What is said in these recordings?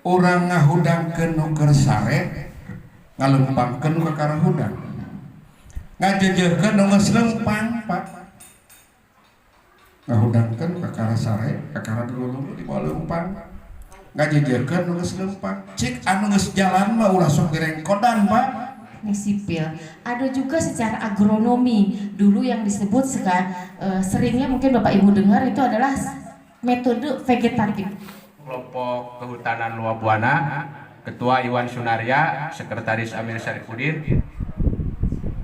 urang ngahudangkeun nu keur sare ngalempangkeun ka karahudang ngajejeuhkeun nu geus lempang Pak ngahudangkeun ka kara sare ka kara dulu di bawah lempang ngajejeuhkeun nu geus lempang cik anu geus jalan mah ulah sok direngkodan Pak Ini sipil. Ada juga secara agronomi dulu yang disebut seringnya mungkin Bapak Ibu dengar itu adalah metode vegetatif. Kelompok Kehutanan Luar Buana, Ketua Iwan Sunaria, Sekretaris Amir Syarifudin,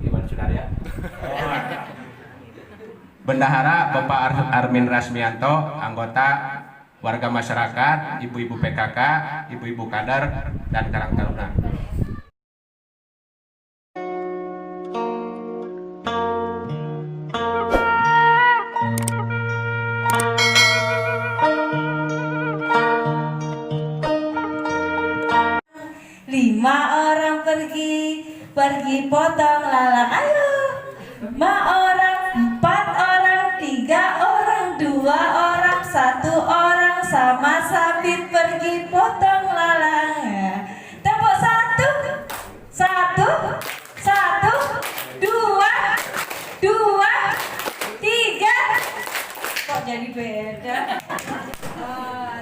Iwan Sunaria, Bendahara Bapak Armin Rasmianto, anggota warga masyarakat, ibu-ibu PKK, ibu-ibu kader, dan Karang Taruna. Lima orang pergi potong lalang ayo. 5 orang, 4 orang, 3 orang, 2 orang, 1 orang sama sabit pergi potong lalang. Tepuk 1, 1, 1, 2, 2, 3. Kok jadi beda?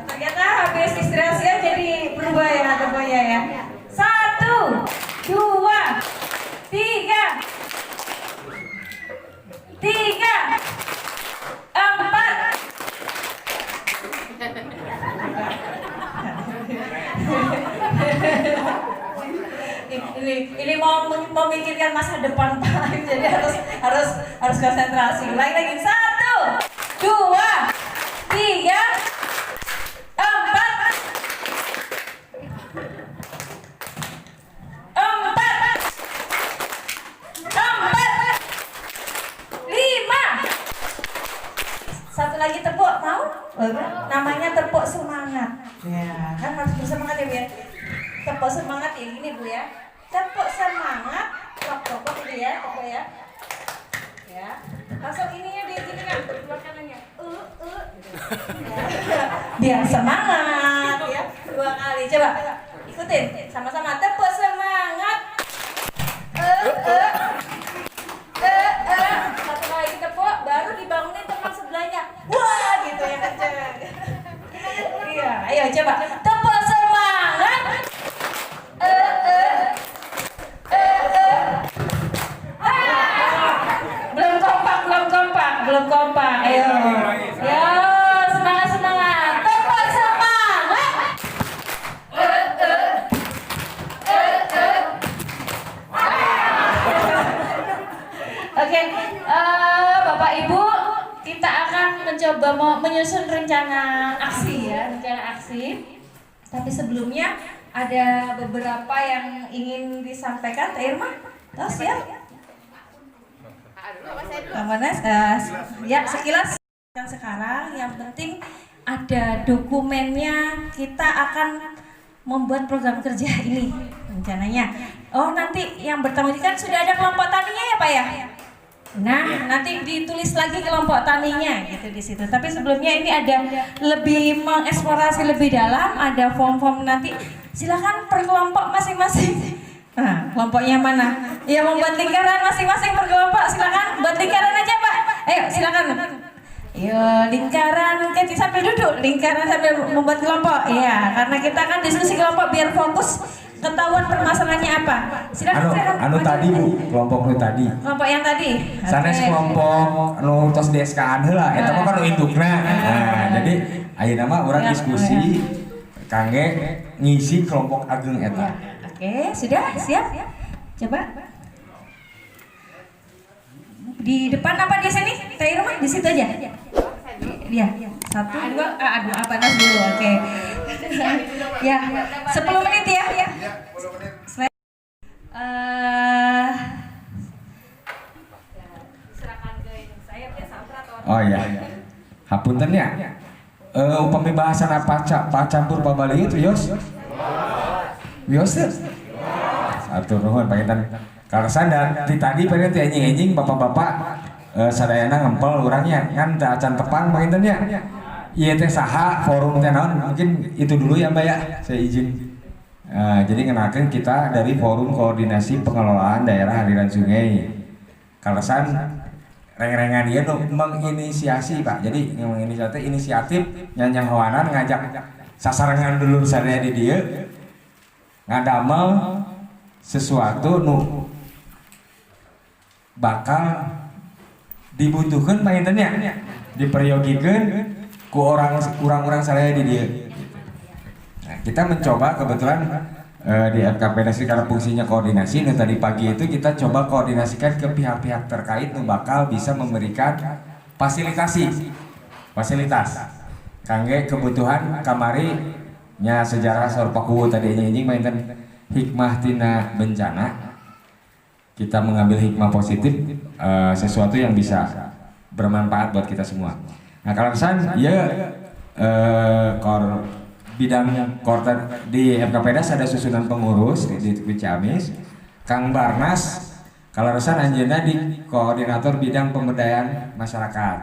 Ternyata habis istirahat jadi berubah ya. 1, 2, 3, 4. Ini mau memikirkan masa depan Pak, jadi harus konsentrasi. Ulangi lagi. 1, 2, 3, 4. 5. Satu lagi tepuk mau? Namanya tepuk semangat. Ya, kan harus bersemangat ya Bu ya. Tepuk semangat ya gini Bu ya. Tepuk semangat, tepuk itu ya, tepuk ya. Ya. Langsung ininya di sini kan, sebelah kanannya. Ya. Biar semangat ya. 2 kali coba. Ikutin sama-sama tepuk semangat. Satu lagi tepuk, baru dibangunin teman sebelahnya. Wah, gitu ya kenceng. Iya, ayo coba. Tepuk semangat. Belum kompak. Ayo. Ya, semangat. Tepuk semangat. Oke, Bapak Ibu, kita akan mencoba menyusun rencana aksi ya, Tapi sebelumnya ada beberapa yang ingin disampaikan. Teh Irma, tos ya? Mana? Ya, sekilas. Yang sekarang yang penting ada dokumennya. Kita akan membuat program kerja ini rencananya. Oh, nanti yang bertanggung jawab kan sudah ada kelompok taninya ya Pak ya? Nah, nanti ditulis lagi kelompok taninya gitu di situ. Tapi sebelumnya ini ada lebih mengeksplorasi lebih dalam, ada form-form nanti. Silakan per kelompok masing-masing. Nah, kelompoknya mana? Ya, membuat lingkaran masing-masing per kelompok. Silakan buat lingkaran aja Pak. Ayo, silakan. Yo, lingkaran mungkin sambil duduk, lingkaran sambil membuat kelompok. Iya, karena kita kan diskusi kelompok biar fokus ketahuan permasalahannya apa. Silakan. Anu tadi Bu, kelompok nu tadi. Kelompok yang tadi. Sanes kelompok nu tos DSK-an heula, eta mah kan nu indukna. Nah, jadi ayeuna mah urang diskusi kangge ngisi kelompok ageng eta. Oke, sudah siap? Coba. Di depan apa di sini? Teh Irma di situ aja. Iya, 1, 2, aduh apa nas dulu. Oke. Ya, 10 menit ya. Silakan ke saya biasa operator. Oh iya. Hapunten ya. Upami bahasan apa campur pabali itu Yos? Yos. Satu nuhun pangitan. Karasan dan tadi pengen teh anjing bapak-bapak sadayana ngempel urangnya kan teh acan tepang pangitan ya. Iya teh saha forum teh naon, mungkin itu dulu ya Mbak ya, saya izin. Jadi ngenakeun kita dari Forum Koordinasi Pengelolaan Daerah Aliran Sungai. Kalesan reng-rengan ieu nu menginisiasi Pak. Jadi inisiatif nyanyang hawanan ngajak sasarengan dulur sadaya di dieu ngadamel sesuatu nu bakal dibutuhkan maintennya diperyogikan ku orang-orang sadaya di dieu. Nah, kita mencoba kebetulan di FKPDS karena fungsinya koordinasi. Nah, tadi pagi itu kita coba koordinasikan ke pihak-pihak terkait yang bakal bisa memberikan fasilitas kangge kebutuhan kamari nya sejarah Sorpaku tadi ini mainten hikmah tina bencana. Kita mengambil hikmah positif, sesuatu yang bisa bermanfaat buat kita semua. Nah, kalau misalnya ya bidang korter di FKPDS ada susunan pengurus di Ciamis, Kang Barnas, kalau resan anjeunna di koordinator bidang pemberdayaan masyarakat.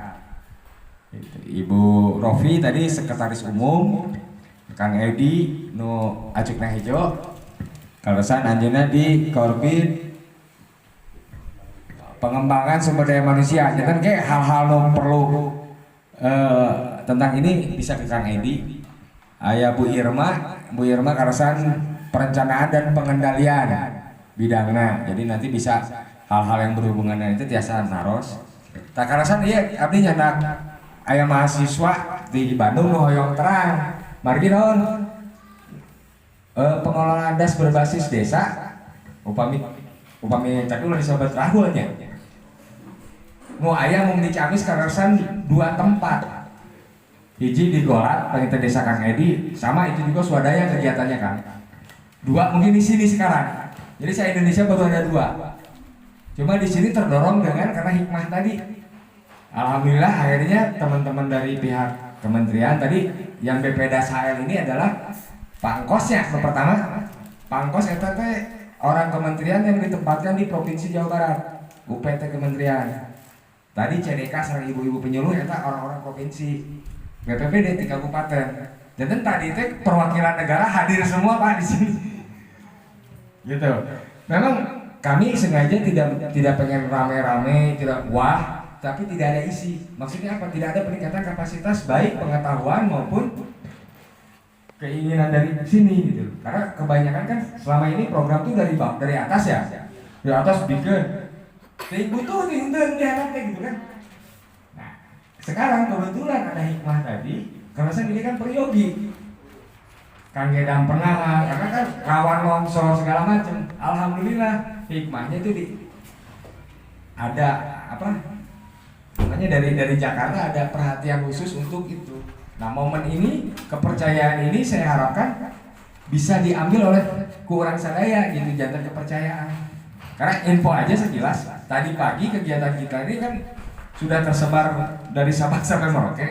Ibu Rofi tadi sekretaris umum, Kang Edi nu acukna hejo, kalau resan anjeunna di Korbit pengembangan sumber daya manusia. Jadi kayak hal-hal yang perlu tentang ini bisa ke Kang Edi. Ayah Bu Irma karasan perencanaan dan pengendalian bidangnya. Jadi nanti bisa hal-hal yang berhubungan dengan itu tiasa naros. Tak karasan iya abdi nyanak ayah mahasiswa di Bandung nu hoyong terang. Margi naon? Pengelolaan das berbasis desa. Upami tadi ulah disobat Rahul nya. Nu aya mung di Ciamis karasan 2 tempat. Hiji di Golat, Panita Desa Kang Edi, sama itu juga swadaya kegiatannya kan. 2 mungkin di sini sekarang. Jadi saya Indonesia baru ada 2. Cuma di sini terdorong dengan karena hikmah tadi. Alhamdulillah akhirnya teman-teman dari pihak kementerian tadi yang BPDAS HL ini adalah pangkosnya. Yang pertama, pangkos eta teh orang kementerian yang ditempatkan di Provinsi Jawa Barat, UPT kementerian. Tadi CDK sareng ibu-ibu penyuluh eta orang-orang provinsi. BPPD 3 kabupaten. Dan tadi itu perwakilan negara hadir semua Pak di sini. Gitu. Memang kami sengaja tidak pengen rame-rame, tidak wah, tapi tidak ada isi. Maksudnya apa? Tidak ada peningkatan kapasitas baik pengetahuan maupun keinginan dari sini gitu. Karena kebanyakan kan selama ini program tuh dari atas ya. Dari atas bikin. Tapi butuh nih gitu kan. Sekarang kebetulan ada hikmah tadi, karena saya ini kan peryogi, kan gedang pernah, karena kan rawan longsor segala macam. Alhamdulillah hikmahnya itu ada apa? Namanya dari Jakarta ada perhatian khusus untuk itu. Nah momen ini, kepercayaan ini saya harapkan bisa diambil oleh kurang sadaya gitu, jangan kepercayaan. Karena info aja sekilas. Tadi pagi kegiatan kita ini kan sudah tersebar dari Sabang sampai Merauke.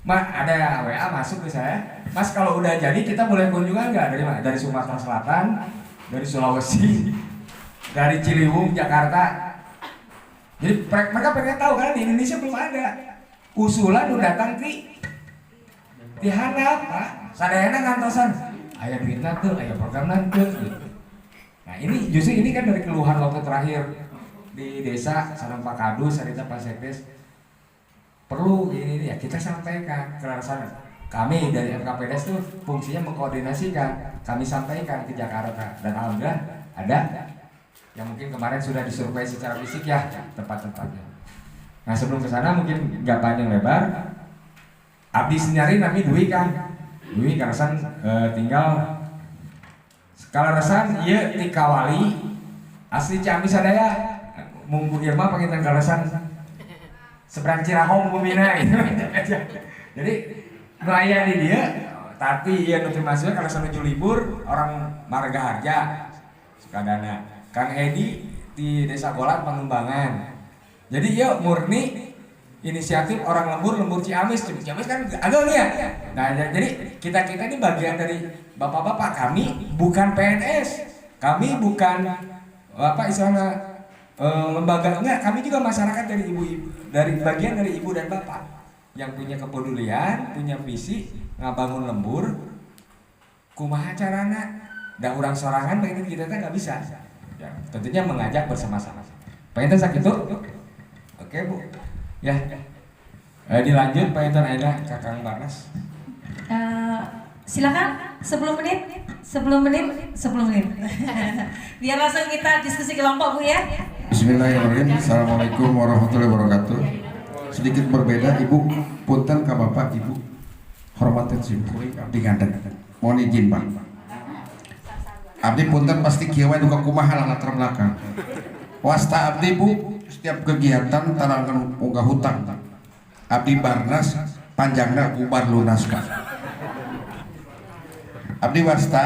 Mas ada WA masuk ke saya. Mas kalau udah jadi kita boleh kunjungan nggak dari mana? Dari Sumatera Selatan, dari Sulawesi, dari Ciliwung, Jakarta. Jadi mereka pengen tahu karena di Indonesia belum ada. Usulan udah datang di handap Pak. Sadayana ngantosan. Aya duitna tuh, aya program nanti. Nah ini justru ini kan dari keluhan waktu terakhir di desa sareng Pak Kadus, sarita Pak Sekdes perlu ini ya kita sampaikan ke sana. Kami dari FKPDS itu fungsinya mengkoordinasikan, kami sampaikan ke Jakarta dan alhamdulillah ada yang mungkin kemarin sudah disurvei secara fisik ya tempat-tempatnya. Nah sebelum ke sana mungkin nggak panjang lebar. Abdi senyari nami Dwi kan, Dwi karasan tinggal skala resan iya di Kawali asli Ciamis sadaya. Munggu Irma pengen galasan seberang Cirahong bumina gitu. Jadi nu aya di dia tapi ieu nu teu masuk kalau menuju libur orang Margaharja Sukadana. Kang Edi di Desa Golat Pengembangan. Jadi ieu murni inisiatif orang lembur Ciamis. Ciamis kan agak ya. Nah, jadi kita ini bagian dari bapak-bapak. Kami bukan PNS. Kami bukan apa istilahnya lembaga enggak, kami juga masyarakat dari ibu-ibu, dari bagian dari ibu dan bapak. yang punya kepedulian, punya visi, ngabangun lembur, kumaha carana, da urang sorangan pengen kita teh nggak bisa. Ya, tentunya mengajak bersama-sama. Pengen sakit tuh? Oke Bu. Ya. Dilanjut pengen ada Kakang Barnas. Silakan 10 menit. Biar langsung kita diskusi kelompok Bu ya. Bismillahirrahmanirrahim. Assalamualaikum warahmatullahi wabarakatuh. Sedikit berbeda Ibu, punten ka Bapak Ibu. Hormatin simkuring abdi ngandeng. Mohon izin Pak. Abdi punten pasti kieu wae duka kumaha latar belakang. Wasta abdi Bu, setiap kegiatan tarangan unggah hutang. Abdi Barnas panjangna bubar lunas Kak. Abdi wasta,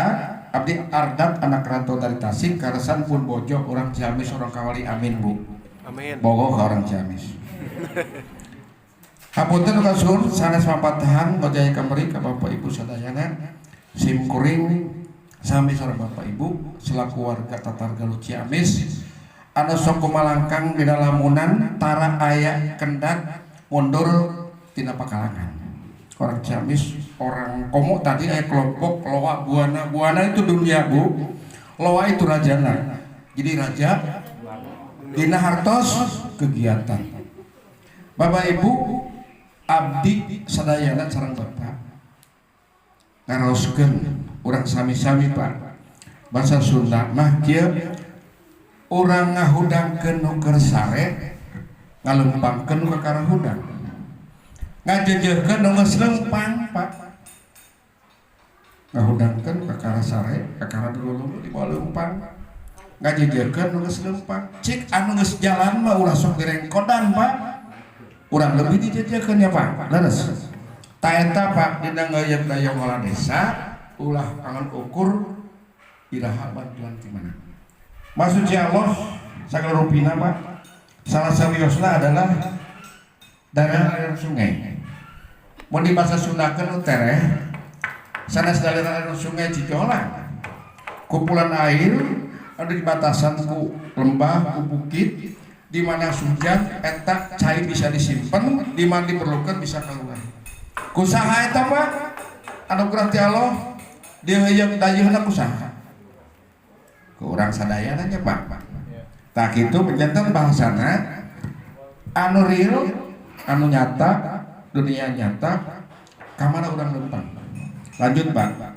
abdi Ardat anak rantau dari Tasik, karesan pun bojo orang Ciamis orang Kawali amin Bu. Amin. Bogoh ke orang Ciamis. Hapunten kasur sanes mapatahan ngojaya kamari ka Bapak Ibu sadayana sim kuring sami sareng Bapak Ibu selaku warga Tatar Galuh Ciamis anu sok kumalangkang dina lamunan tara aya kendak mundur tina pakalangan. Orang Ciamis, orang Komo tadi aya kelompok Loa Buana itu dunia Bu. Loa itu rajana. Jadi raja dina hartos kegiatan. Bapak Ibu abdi sadayana sareng Bapak ngaroskeun urang sami-sami Pak. Bahasa Sunda mah kieu urang ngahudangkeun nu keur sare ngalempangkeun nu ka karahudang. Ngajejeukeun nu geus lempang Pak. Ngahudangkeun ka karah sare ka karah dulu di bawah lempang. Ngajejeukeun nu geus lempang. Cik anu geus jalan mah ulah sok direngkodan Pak. Urang lebih dijejekeun ya Pak. Leres. Ta eta Pak dina ngeuyeuk daya ngolah desa ulah angan ukur iraha bantuan ti mana. Maksud Allah sagala rupina Pak. Salah sawiosna adalah daerah aliran sungai. Mun di bahasa Sundakeun tereh sanes daerah aliran sungai Cijolang. Kumpulan air anu di batasan ku lembah ku bukit di mana hujan eta cai bisa disimpan, di mana diperlukan bisa keluar. Kusaha eta Pak anugerah ti Allah diheuyeuh dayeuhna kusaha. Ku urang sadayana nya Pak. Tah kitu penjantan bahasana anu real, anu nyata, dunia nyata, kamana urang lempang. Lanjut Pak.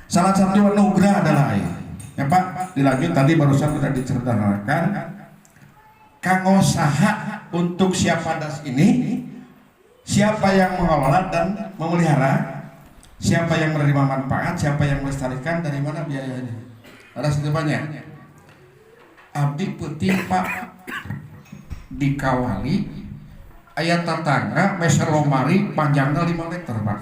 Salah satu anugerah adalah air. Ya Pak, dilanjut tadi barusan sudah diceritakan. Kanggo saha untuk siapa das ini, siapa yang mengelola dan memelihara, siapa yang menerima manfaat, siapa yang melestarikan, dari mana biayanya. Ada sedepannya. Abdi putih Pak dikawali ayat tetangga meser lomari panjangnya 5 meter Pak.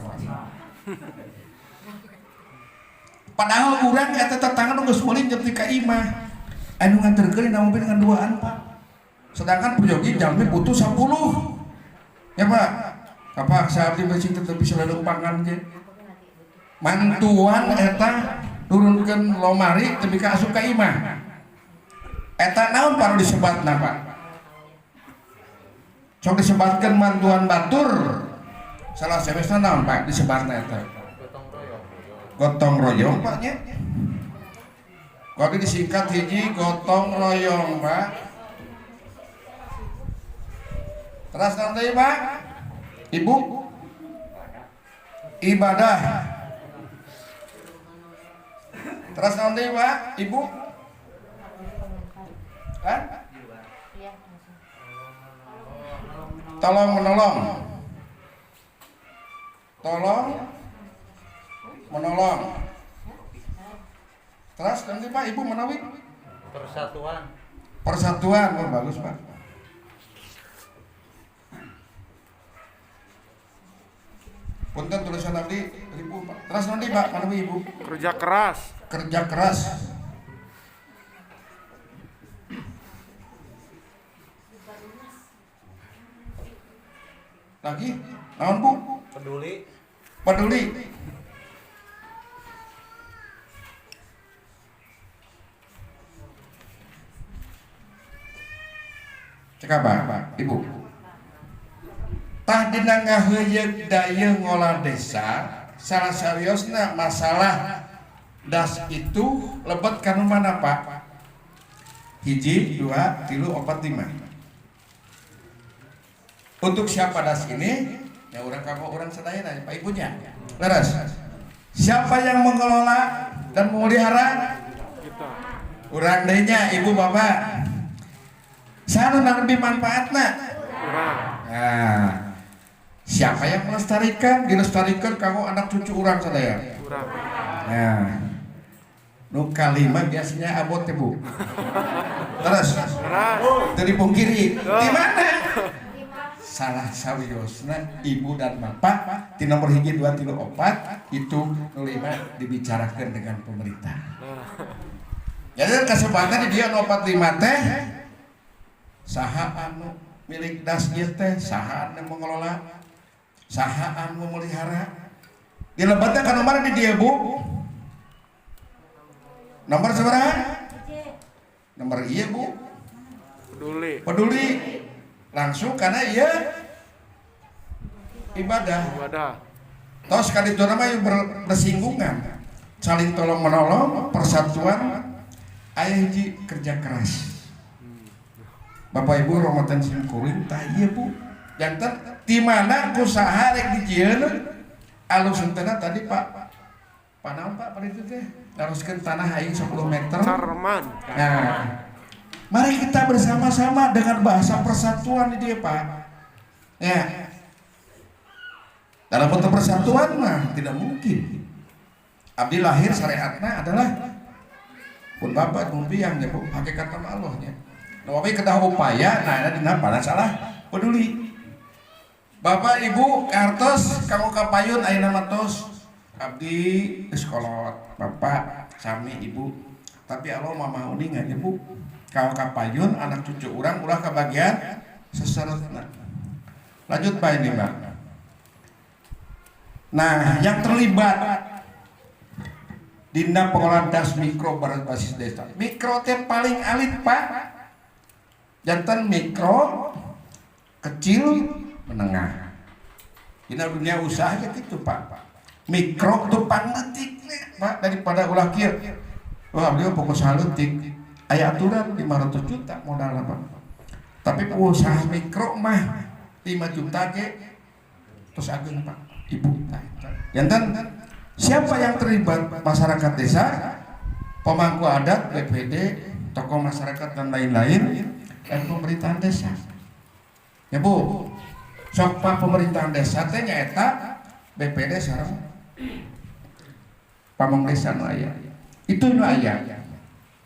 Padahal urang eta tetangga nu geus meuli jeung ka imah. Anu nganterkeun na mobil dengan duaan Pak. Sedangkan pujogi jalmi butuh 10. Ya Pak. Kapak saabdi beucing tetep bisa lelempangan ge. Mantuan eta turunkeun lomari tepi ka asup ka imah. Eta naon baru disebatna Pak? Sok disebatkeun mantuan batur. Salah semesta naon Pak disebatna eta? Gotong royong Pak nya. Kode disingkat hiji gotong royong Pak. Terus nanti Pak, Ibu ibadah. Terus nanti Pak, Ibu kan? Tolong menolong. Tolong menolong. Terus nanti Pak, Ibu menawi Persatuan. Persatuan, oh, bagus Pak. Punten tulisan abdi Ibu Pak. Terus nanti Pak, mana Ibu? Kerja keras. Kerja keras. Lagi, naon Bu? Peduli. Peduli. Cek apa Pak? Ibu. tah dina ngaheuyeuh daya ngolah desa salah sariosna masalah das itu lebet kanu mana Pak? Hiji, 2, 3, 4, 5. Untuk siapa das ini? Ya orang kamu orang sadaya nanya Pak Ibunya. Leres. Siapa yang mengelola dan memelihara? Urang dehnya Ibu Bapak. Sana lebih manfaatna. Nah, siapa yang melestarikan? Dilestarikan kamu anak cucu orang sadaya. Nah, nu kalima biasanya abot ya Bu. Terus dari pungkiri di mana? Salah sawiosna ibu dan bapak di nomor hiji 2 3 4 itu nu 5 dibicarakan dengan pemerintah. Jadi kesempatan di dia 45 teh saha anu milik das ieu teh, saha anu mengelola, saha anu memelihara. Di lebatna ka nomor di dia Bu. Nomor sabaraha? Nomor iya Bu. Peduli. Langsung karena iya ibadah. Tos kali itu nama yang bersinggungan, saling tolong menolong, persatuan, ayah hiji kerja keras. Bapak Ibu romotan simkuring, tah iya Bu. Jantan di mana usaha rek dijieun alus entena tadi Pak. Panaon Pak pada itu teh laruskeun tanah aing 10 meter. Nah, mari kita bersama-sama dengan bahasa persatuan di dia Pak. Ya. Dalam bentuk persatuan mah tidak mungkin. Abdi lahir syariatna adalah pun bapak pun biang ya Bu, hakikat nama Allahnya. Nawawi kedah upaya, nah ada dina pada salah peduli. Bapak Ibu kartos kamu kapayun ayeuna matos abdi sekolot bapak sami ibu. Tapi Allah mah mau ningan ya Bu. Kau kapayun anak cucu orang ulah kebagian seserutna. Lanjut Pak ini Pak. Nah yang terlibat dina pengolahan das mikro berbasis desa. Mikro teh paling alit Pak. Jantan mikro kecil menengah. Dina dunia usaha gitu Pak. Mikro tuh pangletik Pak daripada ulah kieu. Wah beliau fokus halutik. Aya aturan 500 juta modal apa. Tapi usaha mikro mah 5 juta ge terus ageun Pak Ibu. Jantan siapa yang terlibat masyarakat desa, pemangku adat, BPD, tokoh masyarakat dan lain-lain dan pemerintahan desa. Ya Bu, sok Pak pemerintahan desa teh nyaeta BPD sareng pamong desa nu aya. Itu nu aya.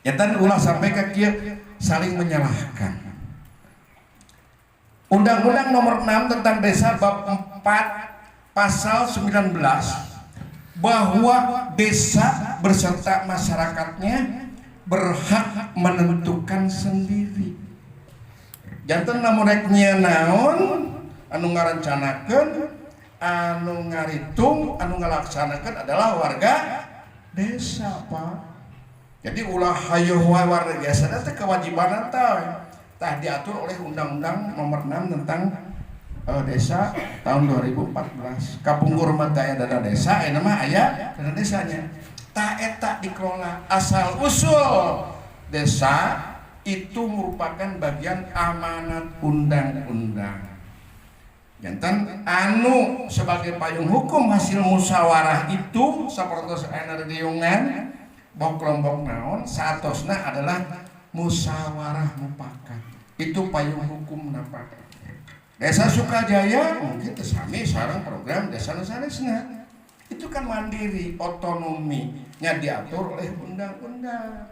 Ya tan ulah sampai ke kieu saling menyalahkan. Undang-Undang Nomor 6 tentang Desa bab 4 pasal 19 bahwa desa beserta masyarakatnya berhak menentukan sendiri. Janten lamun rek nyieun naon anu ngarancanakeun, anu ngaritung, anu ngalaksanakeun adalah warga desa Pak. Jadi ulah hayeuh wae warga desa teh kewajiban tah diatur oleh Undang-Undang Nomor 6 tentang desa tahun 2014. Kapungkur mah teh dana desa, aya mah aya dana desanya. Tah eta dikelola asal usul desa itu merupakan bagian amanat undang-undang. Janten anu sebagai payung hukum hasil musyawarah itu sapertos aya diungan bok kelompok naon saatosna adalah musyawarah mufakat. Itu payung hukum napa. Desa Sukajaya mungkin sami sareng program desa sanesna. Itu kan mandiri, otonominya diatur oleh undang-undang.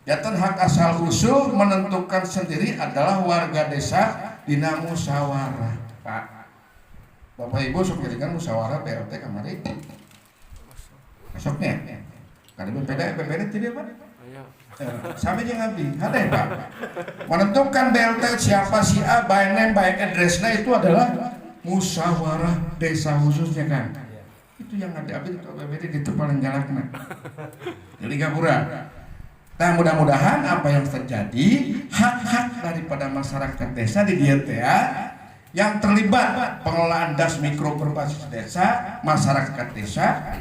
Janten hak asal usul menentukan sendiri adalah warga desa dina musyawarah. Pak, Bapak Ibu sok jadikan musyawarah BLT kamari. Besoknya. Karena BPD tidak Pak? Sampai jeung abdi, ada Pak. Menentukan BLT siapa si A, by name, by address-nya itu adalah musyawarah desa khususnya kan. Itu yang ada abdi itu BPD itu paling galakna. Jadi gapura. Nah mudah-mudahan apa yang terjadi hak-hak daripada masyarakat desa di dieu teh yang terlibat pengelolaan das mikro berbasis desa, masyarakat desa,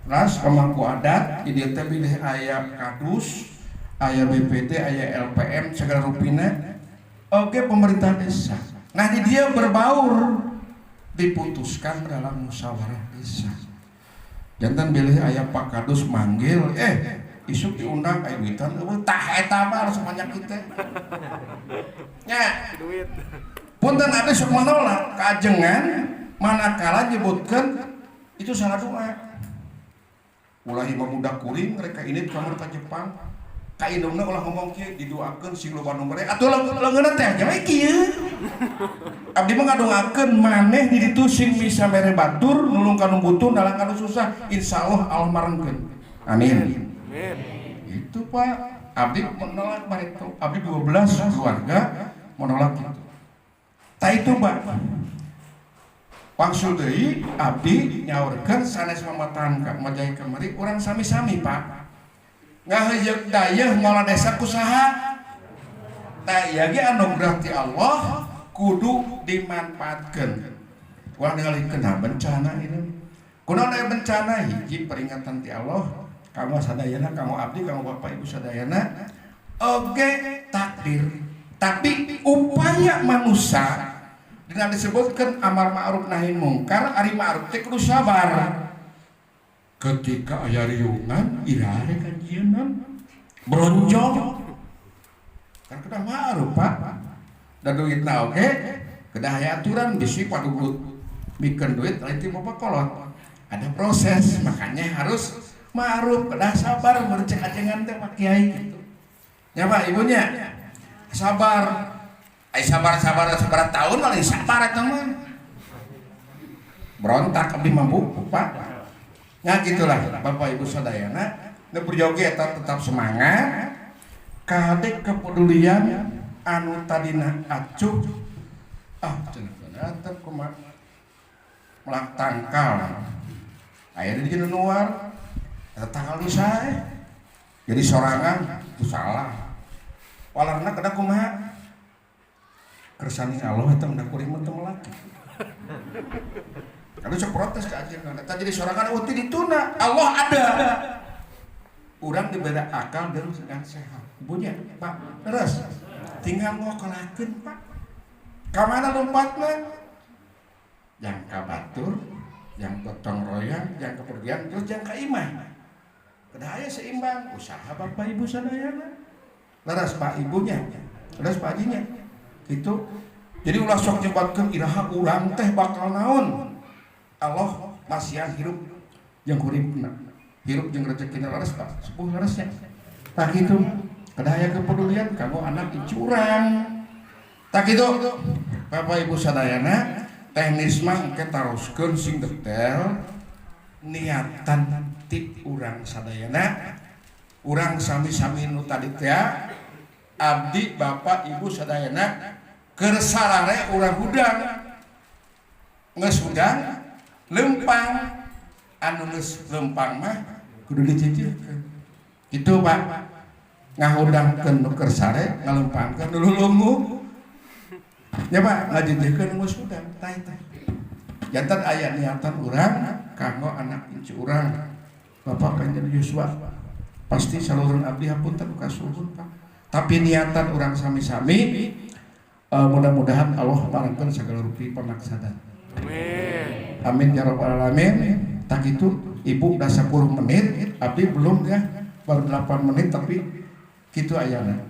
ras pemangku adat, jadi teh pilih aya kadus, aya BPT, aya LPM, segala rupina, oke pemerintah desa. Nah di dia berbaur, diputuskan dalam musyawarah desa. Jantan pilih aya Pak Kadus manggil, isuk diundang aya duitan, tah eta mah harus banyak kita. Nya, punten ada sok menolak kajengan manakala nyebutkan itu salah doa. Ulah imam budak kuring mereka ini kamar ka Jepang. Ka indungna ulah ngomong kieu didoakeun sing loba nu mere atuh leungeunna teh nya we kieu. Abdi mah ngadongakeun maneh di ditu sing bisa mere batur nulung ka nu butuh dalang ka nu susah insyaallah Allah marengkeun. Amin. Itu Pak. Abdi menolak itu. Abdi 12 keluarga menolak itu. Tak itu Pak. Maksud deui abdi nyaurkeun sanes mamatahan ka majai kamari urang sami-sami Pak. Ngahejeuk dayeuh ngolah desa kusaha. Tah ieu ge anugerah ti Allah kudu dimanfaatkeun. Urang ningalikeun bencana ini. Kunaon aya bencana hiji peringatan ti Allah. Kamu sadayana, kamu abdi, kamu bapak ibu sadayana. Oke takdir. Tapi upaya manusia dengan disebutkan amar ma'ruf nahi mungkar, ari ma'ruf teh kudu sabar. Ketika aya riungan, irare kajienan, bronjong. Kan kedah ma'ruf Pak. Da duitna oke, kedah aya aturan bisi padugut mikeun duit lain ti bapak kolot. Ada proses, makanya harus ma'ruf, kedah sabar merecek ajengan teh Pak Kiai gitu. Ya Pak ibunya sabar. Sabar tahun malah sabar eta mah. Berontak abdi mampu Pak. Ya gitulah Bapak Ibu sadayana, nu perjoge eta tetap semangat. Kade kepedulian anu tadina acuh cenah tetep kumaha melah tangkal. Aya di dina luar tanggal nu sae. Jadi sorangan itu salah. Walarna kada kumaha? Kersani Allah eta mendak kuring mah teu melaki. Kalau sok protes ka ajeunna, eta jadi sorangan uti dituna. Allah ada. Urang dibeda akal deureuh dengan sehat. Ibunya, Pak, terus tinggal ngokolakeun, Pak. Ka mana lompatna? Yang ka batur, yang gotong royong, yang kepergian, terus yang ka imah. Kedah aya seimbang usaha Bapak Ibu sadayana. Laras Pak ibunya, laras Pak ajinya. Gitu. Jadi ulah sok nyebatkeun iraha urang teh bakal naon. Allah masihan hirup jeung uripna. Hirup jeung rezekina laras Pak. Sepuh larasnya. Tah kitu. Kedah aya kepedulian kanggo anak curang. Tah kitu. Bapak Ibu sadayana, teknis mah engke taroskeun sing detail niatan tip urang sadayana. Urang sami-sami nu tadi teh abdi bapak ibu sadayana keur sarare urang hudang geus hudang lempang anu geus lempang mah kudu dicicilkeun kitu Pak ngahudangkeun nu keur sare ngalempangkeun nu lulungu nya Pak ngajijikeun nu geus hudang tah eta jantan aya niatan urang kanggo anak incu urang Bapak Kanjeng Yuswa pasti saluran abdi hapunten kasuhun Pak. Tapi niatan orang sami-sami mudah-mudahan Allah marangkeun sagala rupi panaksadan. Amin. Amin ya rabbal alamin. Tak itu ibu udah 10 menit, abdi belum ya, baru 8 menit tapi kitu ayana.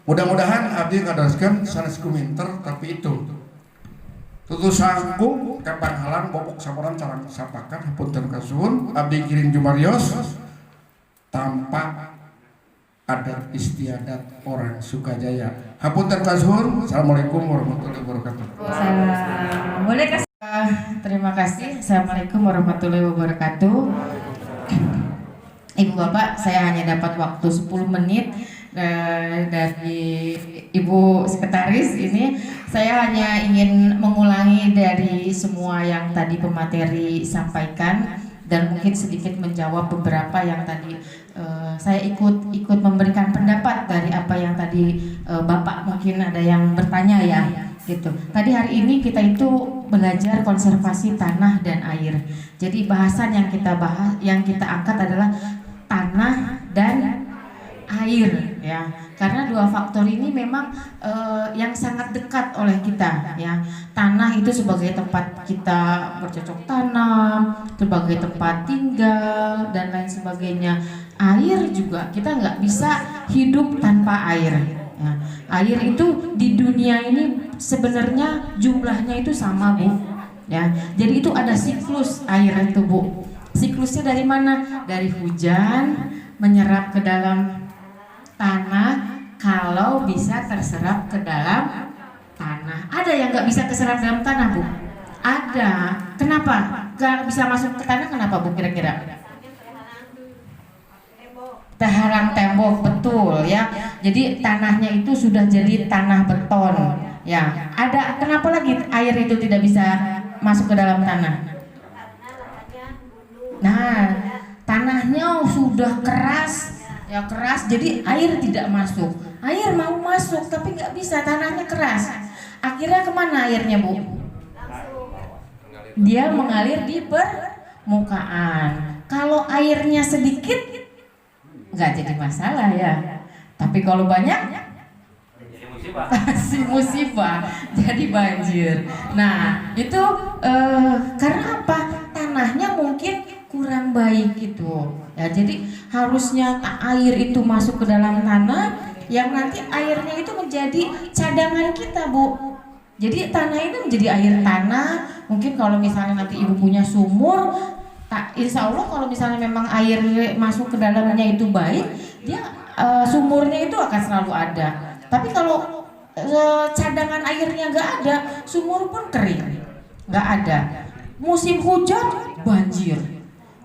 Mudah-mudahan abdi ngadaroskeun sanes kuminter tapi itu. Tutu sangku kapan halang bobok saporan carang sapakan hapunten kasuhun abdi kiring jumarios tanpa adat istiadat orang Sukajaya. Hapunten kasuhun. Assalamualaikum warahmatullahi wabarakatuh. Boleh kasih. Terima kasih. Assalamualaikum warahmatullahi wabarakatuh. Ibu Bapak, saya hanya dapat waktu 10 menit dari Ibu Sekretaris ini. Saya hanya ingin mengulangi dari semua yang tadi pemateri sampaikan dan mungkin sedikit menjawab beberapa yang tadi saya ikut memberikan pendapat dari apa yang tadi Bapak mungkin ada yang bertanya ya gitu. Tadi hari ini kita itu belajar konservasi tanah dan air. Jadi bahasan yang kita bahas, yang kita angkat adalah tanah dan air, ya. Karena dua faktor ini memang yang sangat dekat oleh kita, ya. Tanah itu sebagai tempat kita bercocok tanam, sebagai tempat tinggal dan lain sebagainya. Air juga kita nggak bisa hidup tanpa air. Ya. Air itu di dunia ini sebenarnya jumlahnya itu sama, Bu. Ya, jadi itu ada siklus air itu, Bu. Siklusnya dari mana? Dari hujan menyerap ke dalam tanah, kalau bisa terserap ke dalam tanah. Ada yang nggak bisa terserap dalam tanah, Bu? Ada. Kenapa? Nggak bisa masuk ke tanah, kenapa, Bu, kira-kira? Terhalang tembok, betul ya. Jadi tanahnya itu sudah jadi tanah beton, ya. Ada. Kenapa lagi air itu tidak bisa masuk ke dalam tanah? Nah, tanahnya sudah keras, ya, keras. Jadi air tidak masuk. Air mau masuk tapi nggak bisa, tanahnya keras. Akhirnya kemana airnya, Bu? Dia mengalir di permukaan. Kalau airnya sedikit nggak jadi masalah, ya. Tapi kalau banyak si musibah, jadi banjir. Nah itu karena apa? Tanahnya mungkin kurang baik gitu, ya. Jadi harusnya air itu masuk ke dalam tanah, yang nanti airnya itu menjadi cadangan kita, Bu. Jadi tanah itu menjadi air tanah. Mungkin kalau misalnya nanti ibu punya sumur, insya Allah kalau misalnya memang air masuk ke dalamnya itu baik, dia sumurnya itu akan selalu ada. Tapi kalau cadangan airnya nggak ada, sumur pun kering, nggak ada. Musim hujan banjir,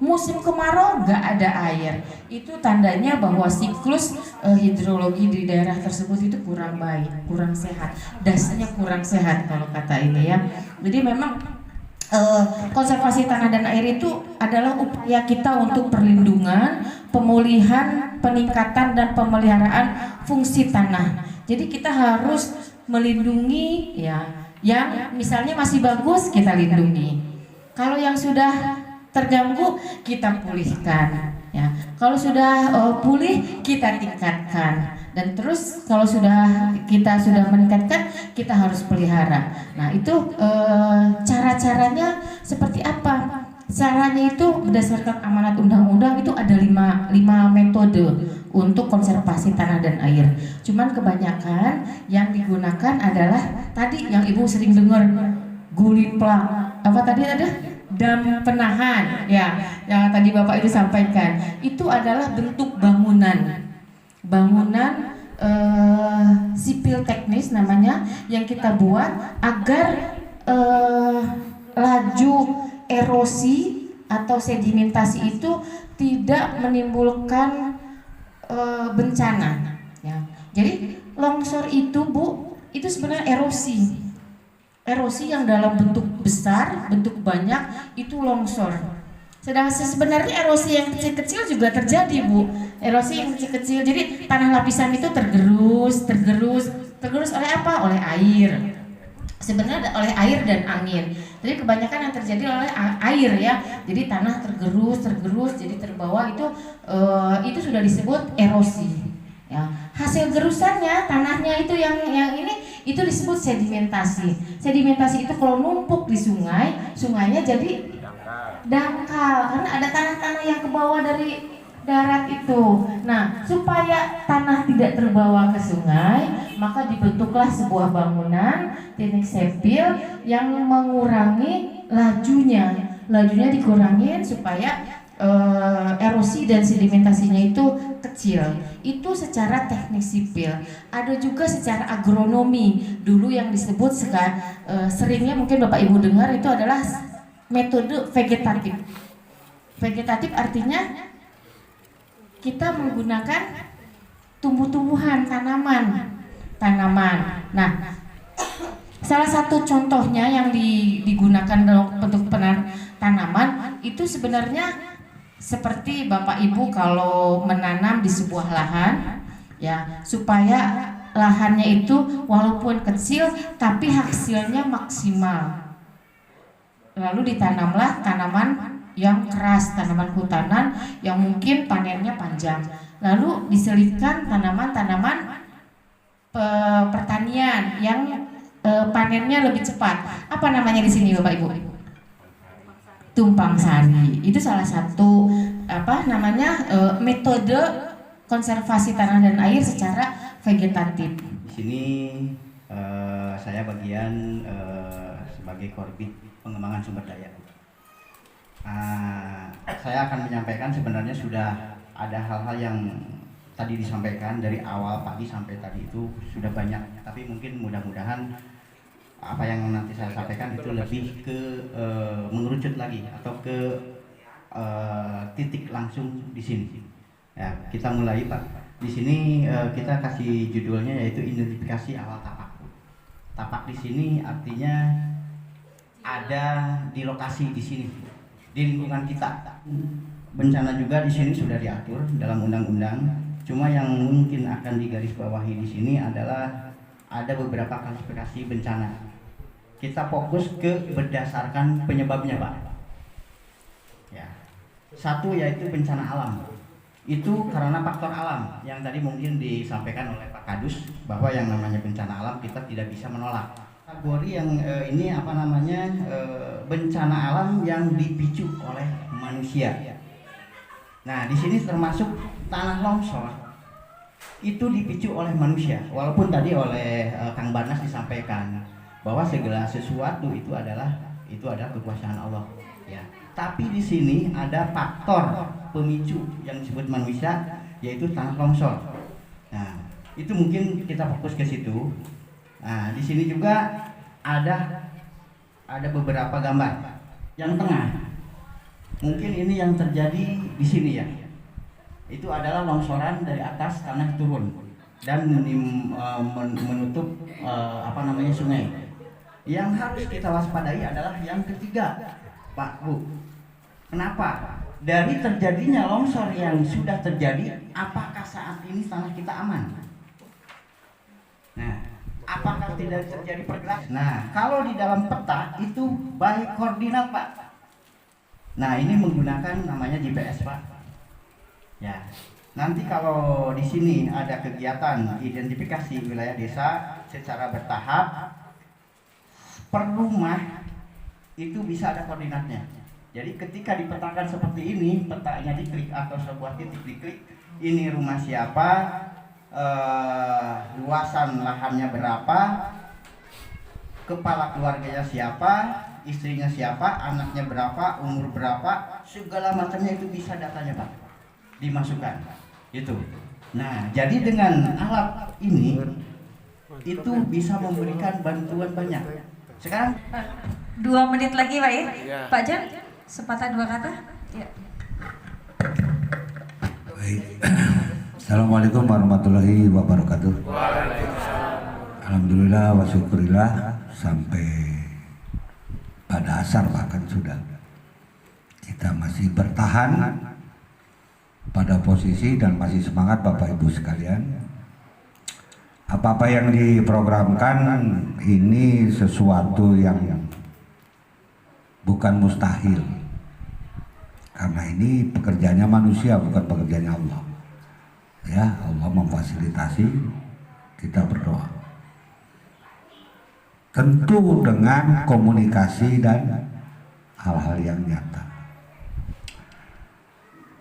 musim kemarau nggak ada air. Itu tandanya bahwa siklus hidrologi di daerah tersebut itu kurang baik, kurang sehat, dasarnya kurang sehat kalau kata ini, ya. Jadi memang konservasi tanah dan air itu adalah upaya kita untuk perlindungan, pemulihan, peningkatan dan pemeliharaan fungsi tanah. Jadi kita harus melindungi, ya, yang misalnya masih bagus kita lindungi. Kalau yang sudah terganggu kita pulihkan, ya. Kalau sudah pulih kita tingkatkan. Dan terus kalau kita sudah meningkatkan, kita harus pelihara. Nah itu cara-caranya seperti apa? Caranya itu berdasarkan amanat undang-undang itu ada 5 metode untuk konservasi tanah dan air. Cuman kebanyakan yang digunakan adalah tadi yang ibu sering dengar, guliplak, apa tadi ada? Dam penahan, ya, yang tadi Bapak itu sampaikan. Itu adalah bentuk bangunan sipil teknis namanya, yang kita buat agar laju erosi atau sedimentasi itu tidak menimbulkan bencana, ya. Jadi longsor itu, Bu, itu sebenarnya erosi yang dalam bentuk besar, bentuk banyak, itu longsor. Sedangkan sebenarnya erosi yang kecil-kecil juga terjadi, Bu. Erosi yang kecil-kecil, jadi tanah lapisan itu tergerus oleh apa? Oleh air. Sebenarnya oleh air dan angin. Jadi kebanyakan yang terjadi oleh air, ya. Jadi tanah tergerus, jadi terbawa, itu sudah disebut erosi. Ya, hasil gerusannya tanahnya itu yang ini itu disebut sedimentasi. Sedimentasi itu kalau numpuk di sungai, sungainya jadi dangkal karena ada tanah-tanah yang ke bawah dari darat itu. Nah, supaya tanah tidak terbawa ke sungai, maka dibentuklah sebuah bangunan teknik sipil yang mengurangi lajunya. Lajunya dikurangin supaya erosi dan sedimentasinya itu kecil. Itu secara teknik sipil. Ada juga secara agronomi. Dulu yang disebut seringnya mungkin Bapak Ibu dengar itu adalah metode vegetatif. Vegetatif artinya kita menggunakan tumbuh-tumbuhan, tanaman. Nah, salah satu contohnya yang digunakan dalam bentuk tanaman itu sebenarnya seperti Bapak Ibu kalau menanam di sebuah lahan, ya, supaya lahannya itu walaupun kecil tapi hasilnya maksimal. Lalu ditanamlah tanaman yang keras, tanaman hutanan yang mungkin panennya panjang. Lalu diselipkan tanaman-tanaman pertanian yang panennya lebih cepat. Apa namanya di sini Bapak Ibu? Tumpang sari. Itu salah satu metode konservasi tanah dan air secara vegetatif. Di sini saya bagian sebagai korbit pengembangan sumber daya. Saya akan menyampaikan sebenarnya sudah ada hal-hal yang tadi disampaikan dari awal pagi sampai tadi itu sudah banyak, tapi mungkin mudah-mudahan apa yang nanti saya sampaikan itu lebih ke mengerucut lagi atau ke titik langsung di sini. Ya, kita mulai Pak. Di sini kita kasih judulnya yaitu identifikasi awal tapak. Tapak di sini artinya ada di lokasi di sini, di lingkungan kita. Bencana juga di sini sudah diatur dalam undang-undang. Cuma yang mungkin akan digarisbawahi di sini adalah ada beberapa klasifikasi bencana. Kita fokus ke berdasarkan penyebabnya, Pak. Ya. Satu yaitu bencana alam. Itu karena faktor alam yang tadi mungkin disampaikan oleh Pak Kadus bahwa yang namanya bencana alam kita tidak bisa menolak. Kategori yang ini bencana alam yang dipicu oleh manusia. Nah, di sini termasuk tanah longsor itu dipicu oleh manusia. Walaupun tadi oleh Kang Barnas disampaikan bahwa segala sesuatu itu adalah kekuasaan Allah, ya. Tapi di sini ada faktor pemicu yang disebut manusia, yaitu tanah longsor. Nah, itu mungkin kita fokus ke situ. Nah, di sini juga ada beberapa gambar. Yang tengah, mungkin ini yang terjadi di sini ya. Itu adalah longsoran dari atas tanah turun dan menutup sungai. Yang harus kita waspadai adalah yang ketiga, Pak Bu. Kenapa? Dari terjadinya longsor yang sudah terjadi, apakah saat ini tanah kita aman? Nah, apakah tidak terjadi pergerakan? Nah, kalau di dalam peta itu baik koordinat, Pak. Nah, ini menggunakan namanya GPS, Pak. Ya. Nanti kalau di sini ada kegiatan identifikasi wilayah desa secara bertahap, per rumah itu bisa ada koordinatnya. Jadi ketika dipetakan seperti ini, petanya diklik atau sebuah titik diklik, ini rumah siapa, luasan lahannya berapa, kepala keluarganya siapa, istrinya siapa, anaknya berapa, umur berapa, segala macamnya itu bisa datanya Pak dimasukkan. Itu. Nah, jadi dengan alat ini itu bisa memberikan bantuan banyak. Sekarang 2 menit lagi Pak ya. Ya. Pak Jan, sepatah 2 kata. Ya. Baik. Assalamualaikum warahmatullahi wabarakatuh. Alhamdulillah wa syukurillah sampai pada asar bahkan sudah kita masih bertahan pada posisi dan masih semangat Bapak Ibu sekalian. Apa-apa yang diprogramkan ini sesuatu yang bukan mustahil, karena ini pekerjaannya manusia bukan pekerjaannya Allah. Ya, Allah memfasilitasi, kita berdoa. Tentu dengan komunikasi dan hal-hal yang nyata.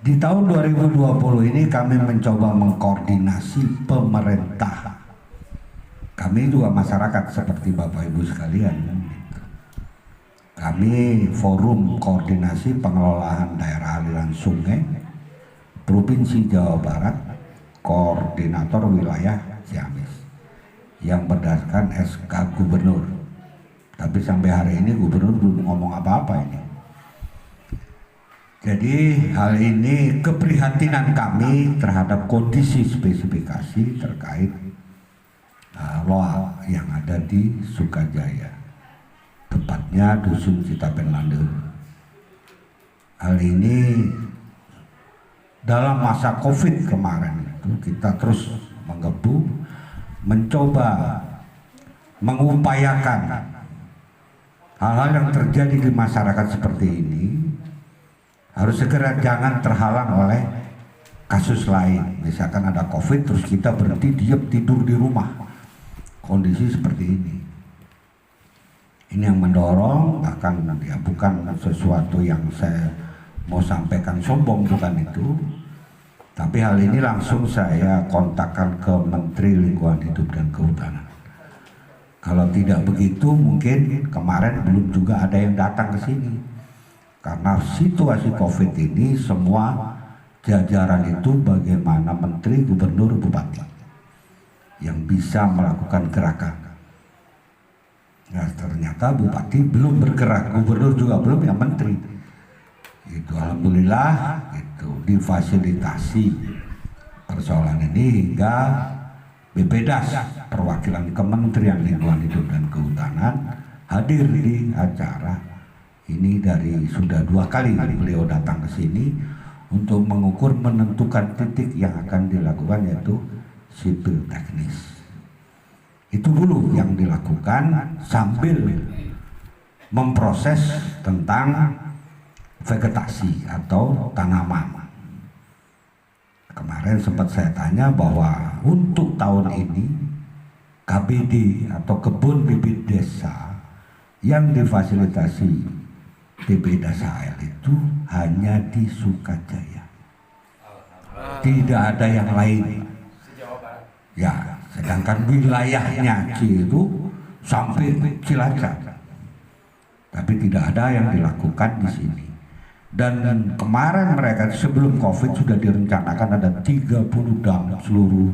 Di tahun 2020 ini kami mencoba mengkoordinasi pemerintah. Kami juga masyarakat seperti Bapak Ibu sekalian. Kami forum koordinasi pengelolaan daerah aliran sungai Provinsi Jawa Barat, koordinator wilayah Ciamis, yang berdasarkan SK Gubernur. Tapi sampai hari ini Gubernur belum ngomong apa-apa ini. Jadi hal ini keprihatinan kami terhadap kondisi spesifikasi terkait loa yang ada di Sukajaya, tepatnya Dusun Citapenlande. Hal ini dalam masa COVID kemarin itu kita terus menggebu mencoba mengupayakan hal-hal yang terjadi di masyarakat seperti ini harus segera jangan terhalang oleh kasus lain. Misalkan ada COVID terus kita berhenti diam tidur di rumah. Kondisi seperti ini. Ini yang mendorong, bahkan ya bukan sesuatu yang saya mau sampaikan sombong, bukan itu. Tapi hal ini langsung saya kontakkan ke Menteri Lingkungan Hidup dan Kehutanan. Kalau tidak begitu mungkin kemarin belum juga ada yang datang ke sini. Karena situasi COVID ini semua jajaran itu bagaimana menteri, gubernur, bupati yang bisa melakukan gerakan. Nah ternyata bupati belum bergerak, gubernur juga belum, ya menteri. Itu alhamdulillah itu difasilitasi persoalan ini hingga BPDAS perwakilan Kementerian Lingkungan Hidup dan Kehutanan hadir di acara ini. Sudah 2 kali beliau datang ke sini untuk mengukur menentukan titik yang akan dilakukan, yaitu sipil teknis. Itu dulu yang dilakukan sambil memproses tentang vegetasi atau tanaman. Kemarin sempat saya tanya bahwa untuk tahun ini KBD atau kebun bibit desa yang difasilitasi BPDAS HL itu hanya di Sukajaya, tidak ada yang lain. Ya, sedangkan wilayahnya itu sampai Cilacap, tapi tidak ada yang dilakukan di sini. Dan kemarin mereka sebelum COVID sudah direncanakan ada 30 dam seluruh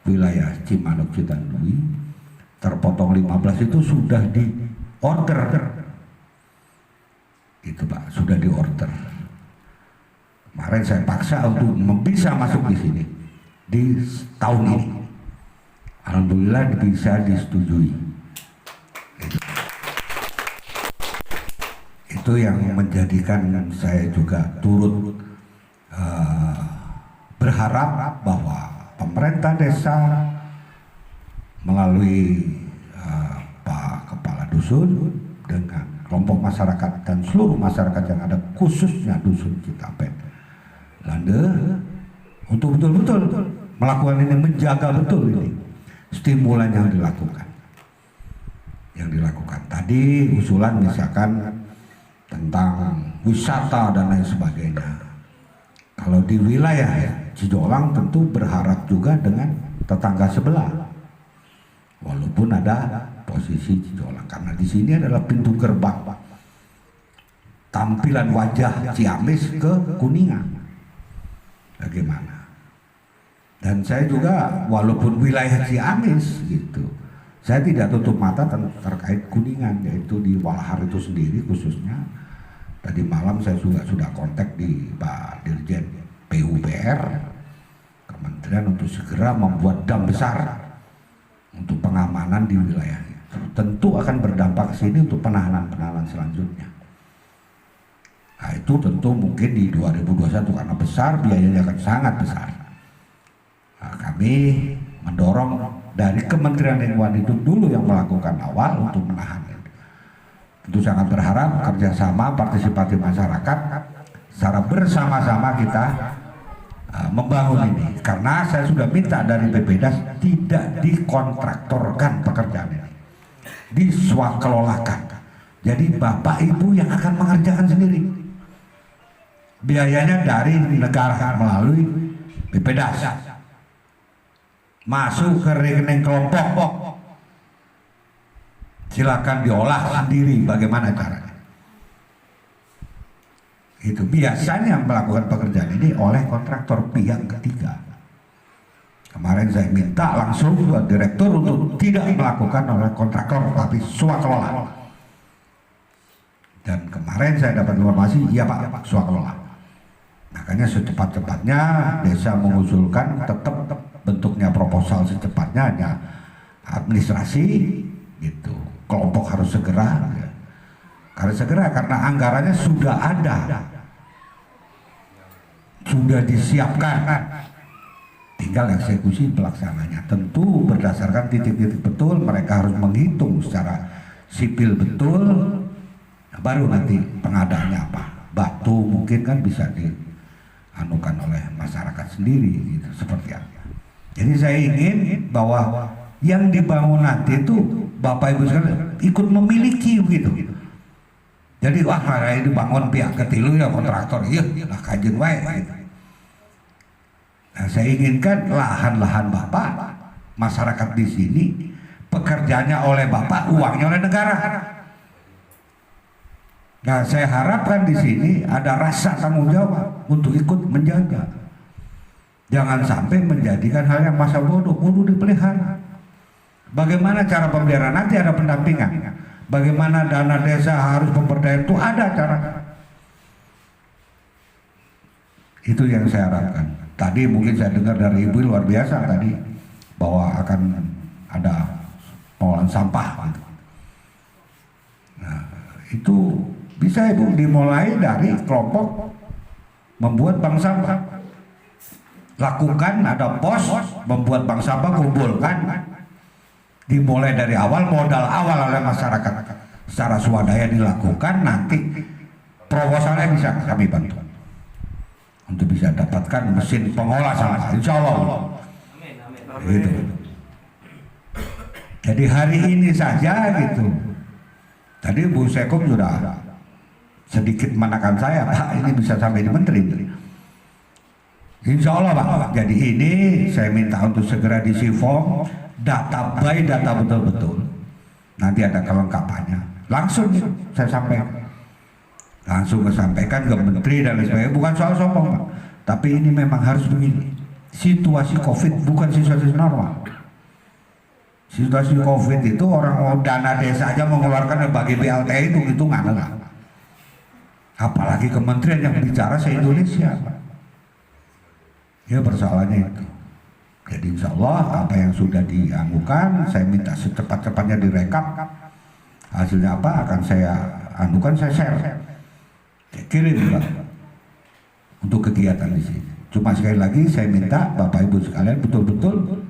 wilayah Cimanuk Citandui, terpotong 15 itu sudah di order. Itu Pak, sudah di order. Kemarin saya paksa untuk bisa masuk di sini di tahun ini. Alhamdulillah bisa disetujui. Itu yang menjadikan saya juga turut berharap bahwa pemerintah desa melalui Pak Kepala Dusun dengan kelompok masyarakat dan seluruh masyarakat yang ada, khususnya Dusun Citapet Lande, untuk betul-betul melakukan ini, menjaga betul ini stimulan yang dilakukan. Tadi usulan misalkan tentang wisata dan lain sebagainya. Kalau di wilayah Cijolang tentu berharap juga dengan tetangga sebelah, walaupun ada posisi Cijolang, karena di sini adalah pintu gerbang tampilan wajah Ciamis ke Kuningan. Bagaimana? Dan saya juga walaupun wilayah Ciamis gitu, saya tidak tutup mata terkait Kuningan, yaitu di Walahar itu sendiri khususnya. Tadi malam saya juga sudah kontak di Pak Dirjen PUPR Kementerian untuk segera membuat dam besar untuk pengamanan di wilayah itu. Tentu akan berdampak ke sini untuk penahanan selanjutnya. Nah itu tentu mungkin di 2021 karena besar, biayanya akan sangat besar. Nah, kami mendorong dari Kementerian Lingkungan Hidup dulu yang melakukan awal untuk menahan. Tentu sangat berharap kerjasama partisipasi masyarakat secara bersama-sama kita membangun ini. Karena saya sudah minta dari BPDAS tidak dikontraktorkan pekerjaan ini, diswakelolakan. Jadi bapak ibu yang akan mengerjakan sendiri. Biayanya dari negara melalui BPDAS, masuk ke rekening kelompok. Silakan diolah sendiri bagaimana caranya. Itu biasanya melakukan pekerjaan ini oleh kontraktor pihak ketiga. Kemarin saya minta langsung buat direktur untuk tidak melakukan oleh kontraktor tapi swakelola. Dan kemarin saya dapat informasi, iya Pak, swakelola. Makanya secepat-cepatnya desa mengusulkan tetap bentuknya proposal secepatnya, hanya administrasi gitu. Kelompok harus segera, karena anggarannya sudah ada, sudah disiapkan. tinggal eksekusi pelaksananya. Tentu berdasarkan titik-titik betul, mereka harus menghitung secara sipil betul, baru nanti pengadaannya apa. Batu mungkin kan bisa dianukan oleh masyarakat sendiri gitu, seperti apa. Jadi saya ingin bahwa yang dibangun nanti itu Bapak Ibu sekalian ikut memiliki gitu. Jadi wah ini dibangun pihak ketilu ya kontraktor, iya lah kajen wae gitu. Nah, saya inginkan lahan-lahan Bapak, masyarakat di sini, pekerjaannya oleh Bapak, uangnya oleh negara. Nah, saya harapkan di sini ada rasa tanggung jawab untuk ikut menjaga. Jangan sampai menjadikan hal yang masa bodoh dipelihara. Bagaimana cara pemeliharaan? Nanti ada pendampingan. Bagaimana dana desa harus pemberdayaan itu ada cara. Itu yang saya harapkan. Tadi mungkin saya dengar dari Ibu luar biasa tadi bahwa akan ada pengolahan sampah gitu. Nah, itu bisa Ibu dimulai dari kelompok membuat bank sampah. Lakukan ada pos membuat bank sampah, kumpulkan. Dimulai dari awal, modal awal oleh masyarakat secara swadaya dilakukan, nanti proposalnya bisa kami bantu untuk bisa dapatkan mesin pengolah sampah, insya Allah. Gitu. Jadi hari ini saja gitu. Tadi Bu Sekom sudah sedikit menekan saya, Pak, ini bisa sampai di Menteri. Insya Allah Pak. Jadi ini saya minta untuk segera disifom, data by data betul-betul. Nanti ada kelengkapannya. Langsung saya sampaikan. Langsung sampaikan ke menteri dan lain sebagainya, bukan soal sombong Pak, tapi ini memang harus begini. Situasi COVID bukan situasi normal. Situasi COVID itu orang mau dana desa aja mengeluarkan bagi BLT itu hitungan lah. Apalagi kementerian yang bicara se-Indonesia Pak. Ya persoalannya itu. Jadi insya Allah apa yang sudah dianukan saya minta secepat-cepatnya direkap. Hasilnya apa akan saya anukan, saya share. Kirim Pak untuk kegiatan di sini. Cuma sekali lagi saya minta Bapak Ibu sekalian betul-betul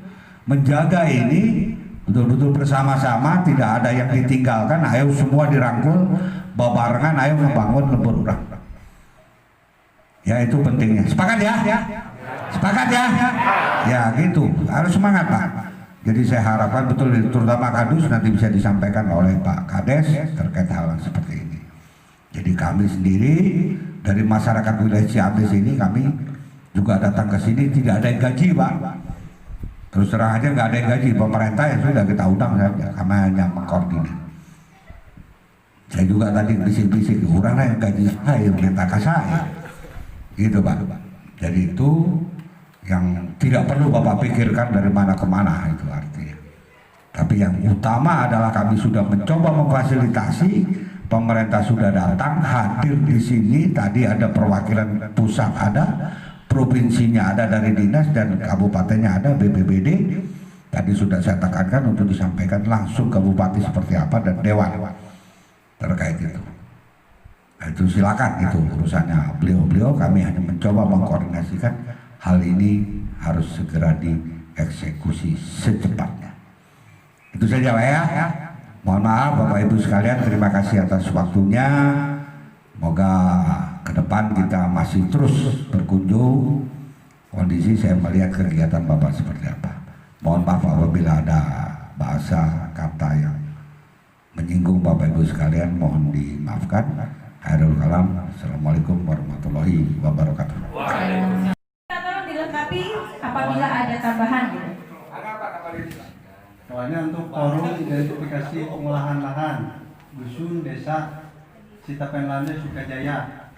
menjaga ini, betul-betul bersama-sama, tidak ada yang ditinggalkan. Ayo semua dirangkul, barengan, ayo membangun lembur urang. Ya itu pentingnya. Sepakat ya? Sepakat ya? Ya gitu, harus semangat Pak. Jadi saya harapkan betul, terutama Kadus nanti bisa disampaikan oleh Pak Kades terkait hal yang seperti ini. Jadi kami sendiri dari masyarakat wilayah Ciamis ini, kami juga datang ke sini tidak ada yang gaji Pak. Terus terang aja nggak ada yang gaji, pemerintah yang sudah kita undang saja, kami hanya mengkoordinir. Saya juga tadi bisik-bisik, orang yang gaji saya, minta ke saya, gitu Pak. Jadi itu yang tidak perlu Bapak pikirkan dari mana ke mana itu artinya. Tapi yang utama adalah kami sudah mencoba memfasilitasi. Pemerintah sudah datang, hadir di sini. Tadi ada perwakilan pusat ada, provinsinya ada dari dinas, dan kabupatennya ada BPBD. Tadi sudah saya tekankan untuk disampaikan langsung ke bupati seperti apa dan dewan terkait itu. Nah, itu silakan, itu urusannya beliau-beliau. Kami hanya mencoba mengkoordinasikan hal ini harus segera dieksekusi secepatnya. Itu saja Pak ya. Mohon maaf Bapak Ibu sekalian, terima kasih atas waktunya. Semoga ke depan kita masih terus berkunjung. Kondisi saya melihat kegiatan Bapak seperti apa. Mohon maaf apabila ada bahasa kata yang menyinggung Bapak Ibu sekalian, mohon dimaafkan. Khairul kalam. Assalamualaikum warahmatullahi wabarakatuh. Tolong dilengkapi apabila ada tambahan gitu. Soalnya untuk forum identifikasi pengolahan lahan dusun desa Sitapenlande Sukajaya,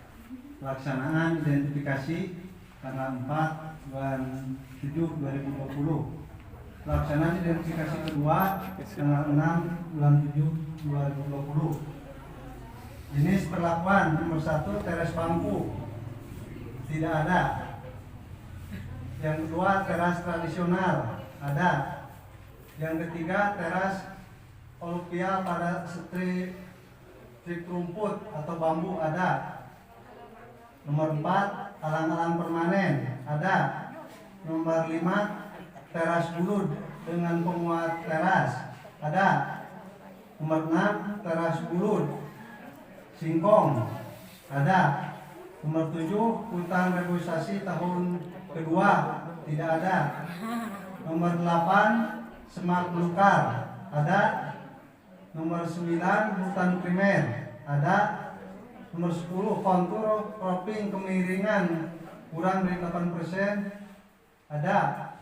pelaksanaan identifikasi tanggal 4 bulan 7 2020. Pelaksanaan identifikasi kedua tanggal 6 bulan 7 2020. Jenis perlakuan nomor 1 teras bambu tidak ada. Yang kedua teras tradisional ada. Yang ketiga teras olupial pada strik rumput atau bambu ada. Nomor 4 alang-alang permanen ada. Nomor 5 teras bulud dengan penguat teras, ada. Nomor 6 teras bulud singkong, ada. Nomor 7 hutan reboisasi tahun kedua, tidak ada. Nomor 8 semak belukar, ada. Nomor 9 hutan primer, ada. Nomor 10 kontur cropping kemiringan kurang dari 8%, ada.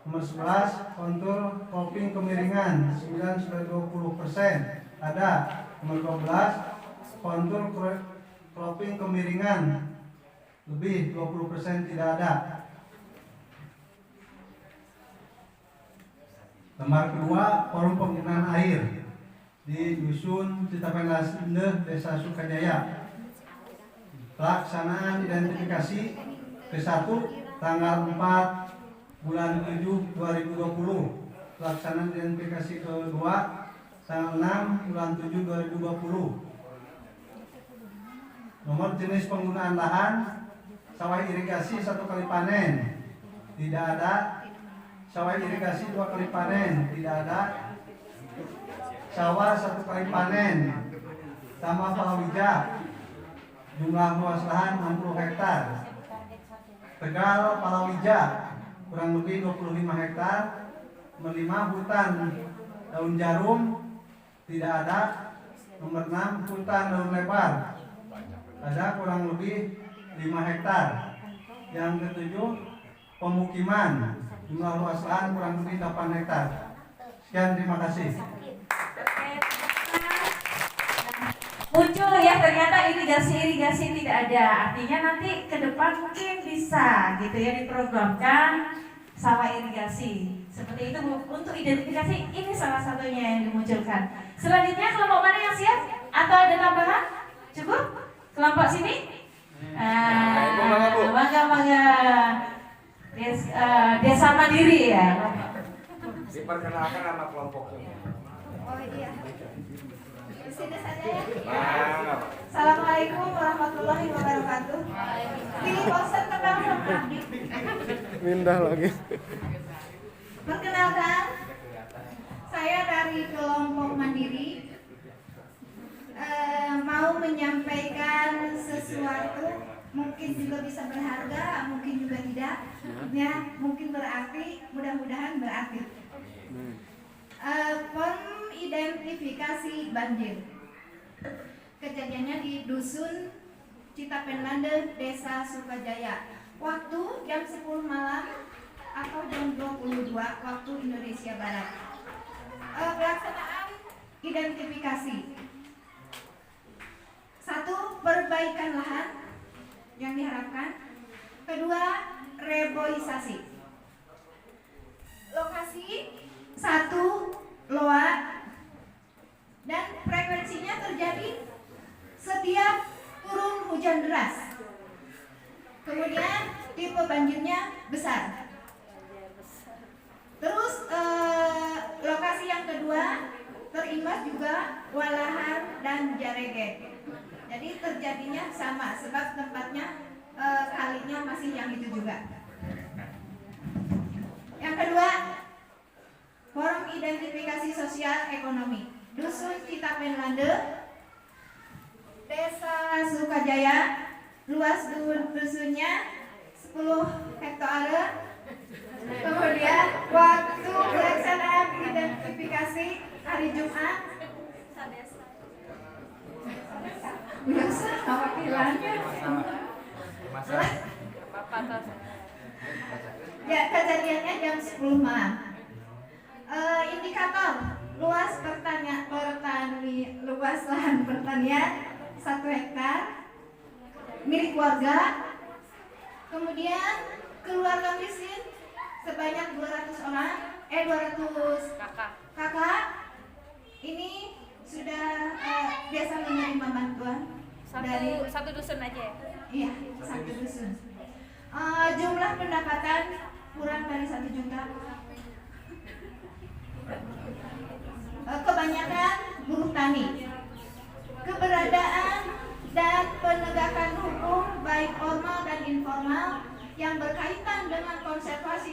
Nomor 11 kontur cropping kemiringan 9-20%, ada. Nomor 12 kontur cropping kemiringan lebih 20% tidak ada. Nomor kedua, forum penggunaan air di Dusun Citapen Lande, Desa Sukajaya. Pelaksanaan identifikasi ke-1 tanggal 4 bulan 7 2020. Pelaksanaan identifikasi ke-2 tanggal 6 bulan 7 2020. Nomor jenis penggunaan lahan, sawah irigasi 1 kali panen, tidak ada. Sawah irigasi 2 kali panen, tidak ada. Sawah 1 kali panen, tambah palawija, jumlah luas lahan 60 hektar. Tegal palawija kurang lebih 25 hektar. Nomor 5 hutan daun jarum, tidak ada. Nomor 6 hutan daun lebar, ada kurang lebih 5 hektar. Yang ke-7 pemukiman, jumlah luas lahan kurang lebih 8 hektar. Sekian, terima kasih. Muncul ya ternyata irigasi tidak ada, artinya nanti ke depan mungkin bisa gitu ya diprogramkan sawah irigasi seperti itu untuk identifikasi. Ini salah satunya yang dimunculkan. Selanjutnya kelompok mana yang siap atau ada tambahan? Cukup? Kelompok sini? Bangga desa mandiri ya. Diperkenalkan nama kelompoknya. Oh iya. Di sini saja ya. Assalamualaikum warahmatullahi wabarakatuh. Pilih poster tebang Abdi. Mindah lagi. Perkenalkan, saya dari kelompok mandiri. Mau menyampaikan sesuatu, mungkin juga bisa berharga, mungkin juga tidak. Ya, mungkin berarti, mudah-mudahan berarti. Pengidentifikasi banjir. Kejadiannya di Dusun Citapen Lande, Desa Sukajaya. Waktu jam 10 malam atau jam 22 waktu Indonesia Barat. Pelaksanaan identifikasi. 1. Perbaikan lahan yang diharapkan. 2. Reboisasi. Lokasi 1 loa dan frekuensinya terjadi setiap turun hujan deras. Kemudian tipe banjirnya besar. Terus lokasi yang kedua terimbas juga walahan dan jarege. Jadi terjadinya sama sebab tempatnya kalinya masih yang itu juga. Yang kedua, forum identifikasi sosial ekonomi Dusun Citapen Lande, Desa Sukajaya. Luas dusunnya 10 hektare. Kemudian waktu pelaksanaan identifikasi hari Jumat. Biasa wakilannya. Ya, kejadiannya jam 10 malam. Indikator luas luas lahan pertanian 1 hektar milik warga. Kemudian keluarga miskin sebanyak 200 kakak. Ini sudah biasa menerima bantuan dari satu dusun aja ya? Iya, 1 dusun. Jumlah pendapatan kurang dari 1 juta. Kebanyakan buruh tani. Keberadaan dan penegakan hukum baik formal dan informal yang berkaitan dengan konservasi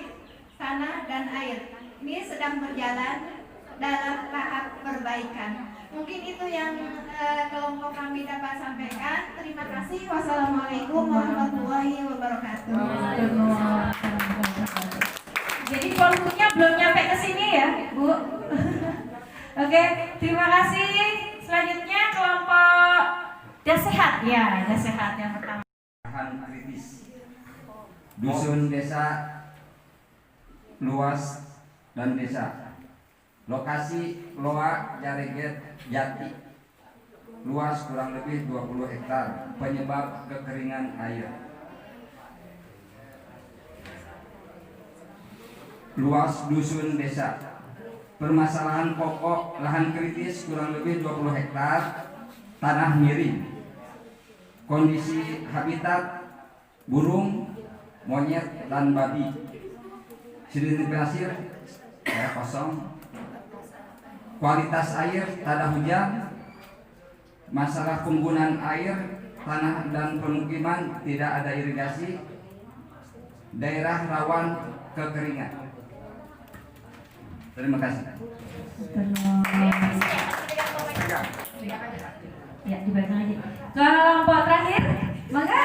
dan air. Ini sedang berjalan dalam tahap perbaikan. Mungkin itu yang kelompok kami dapat sampaikan. Terima kasih. Wassalamualaikum warahmatullahi wabarakatuh. Jadi volumenya belum nyampe ke sini ya, Bu. Oke, terima kasih. Selanjutnya kelompok Dasehat. Ya, Dasehat yang pertama. Lahan kritis, dusun desa luas dan desa. Lokasi Loa Jareget Jati, luas kurang lebih 20 hektar. Penyebab kekeringan air. Luas dusun desa. Permasalahan pokok lahan kritis kurang lebih 20 hektar, tanah miring. Kondisi habitat burung, monyet, dan babi. Sedimen pasir kosong. Kualitas air tak ada hujan. Masalah penggunaan air, tanah dan pemukiman tidak ada irigasi. Daerah rawan kekeringan. Terima kasih. Ya, di belakang aja. Kelompok terakhir, maka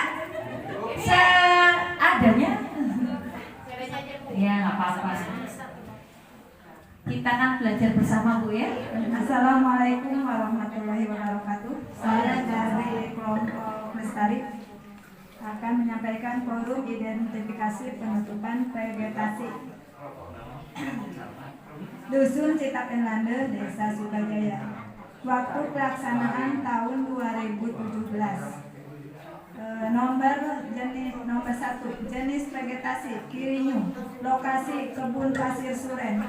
seadanya. Ya, nggak apa-apa. Kita kan belajar bersama, Bu ya. Assalamualaikum warahmatullahi wabarakatuh. Saya dari kelompok Lestari akan menyampaikan forum identifikasi penutupan vegetasi Dusun Citapenlande, Desa Sukajaya. Waktu pelaksanaan tahun 2017. Nomor 1 jenis vegetasi Kirinyu, lokasi kebun pasir suren.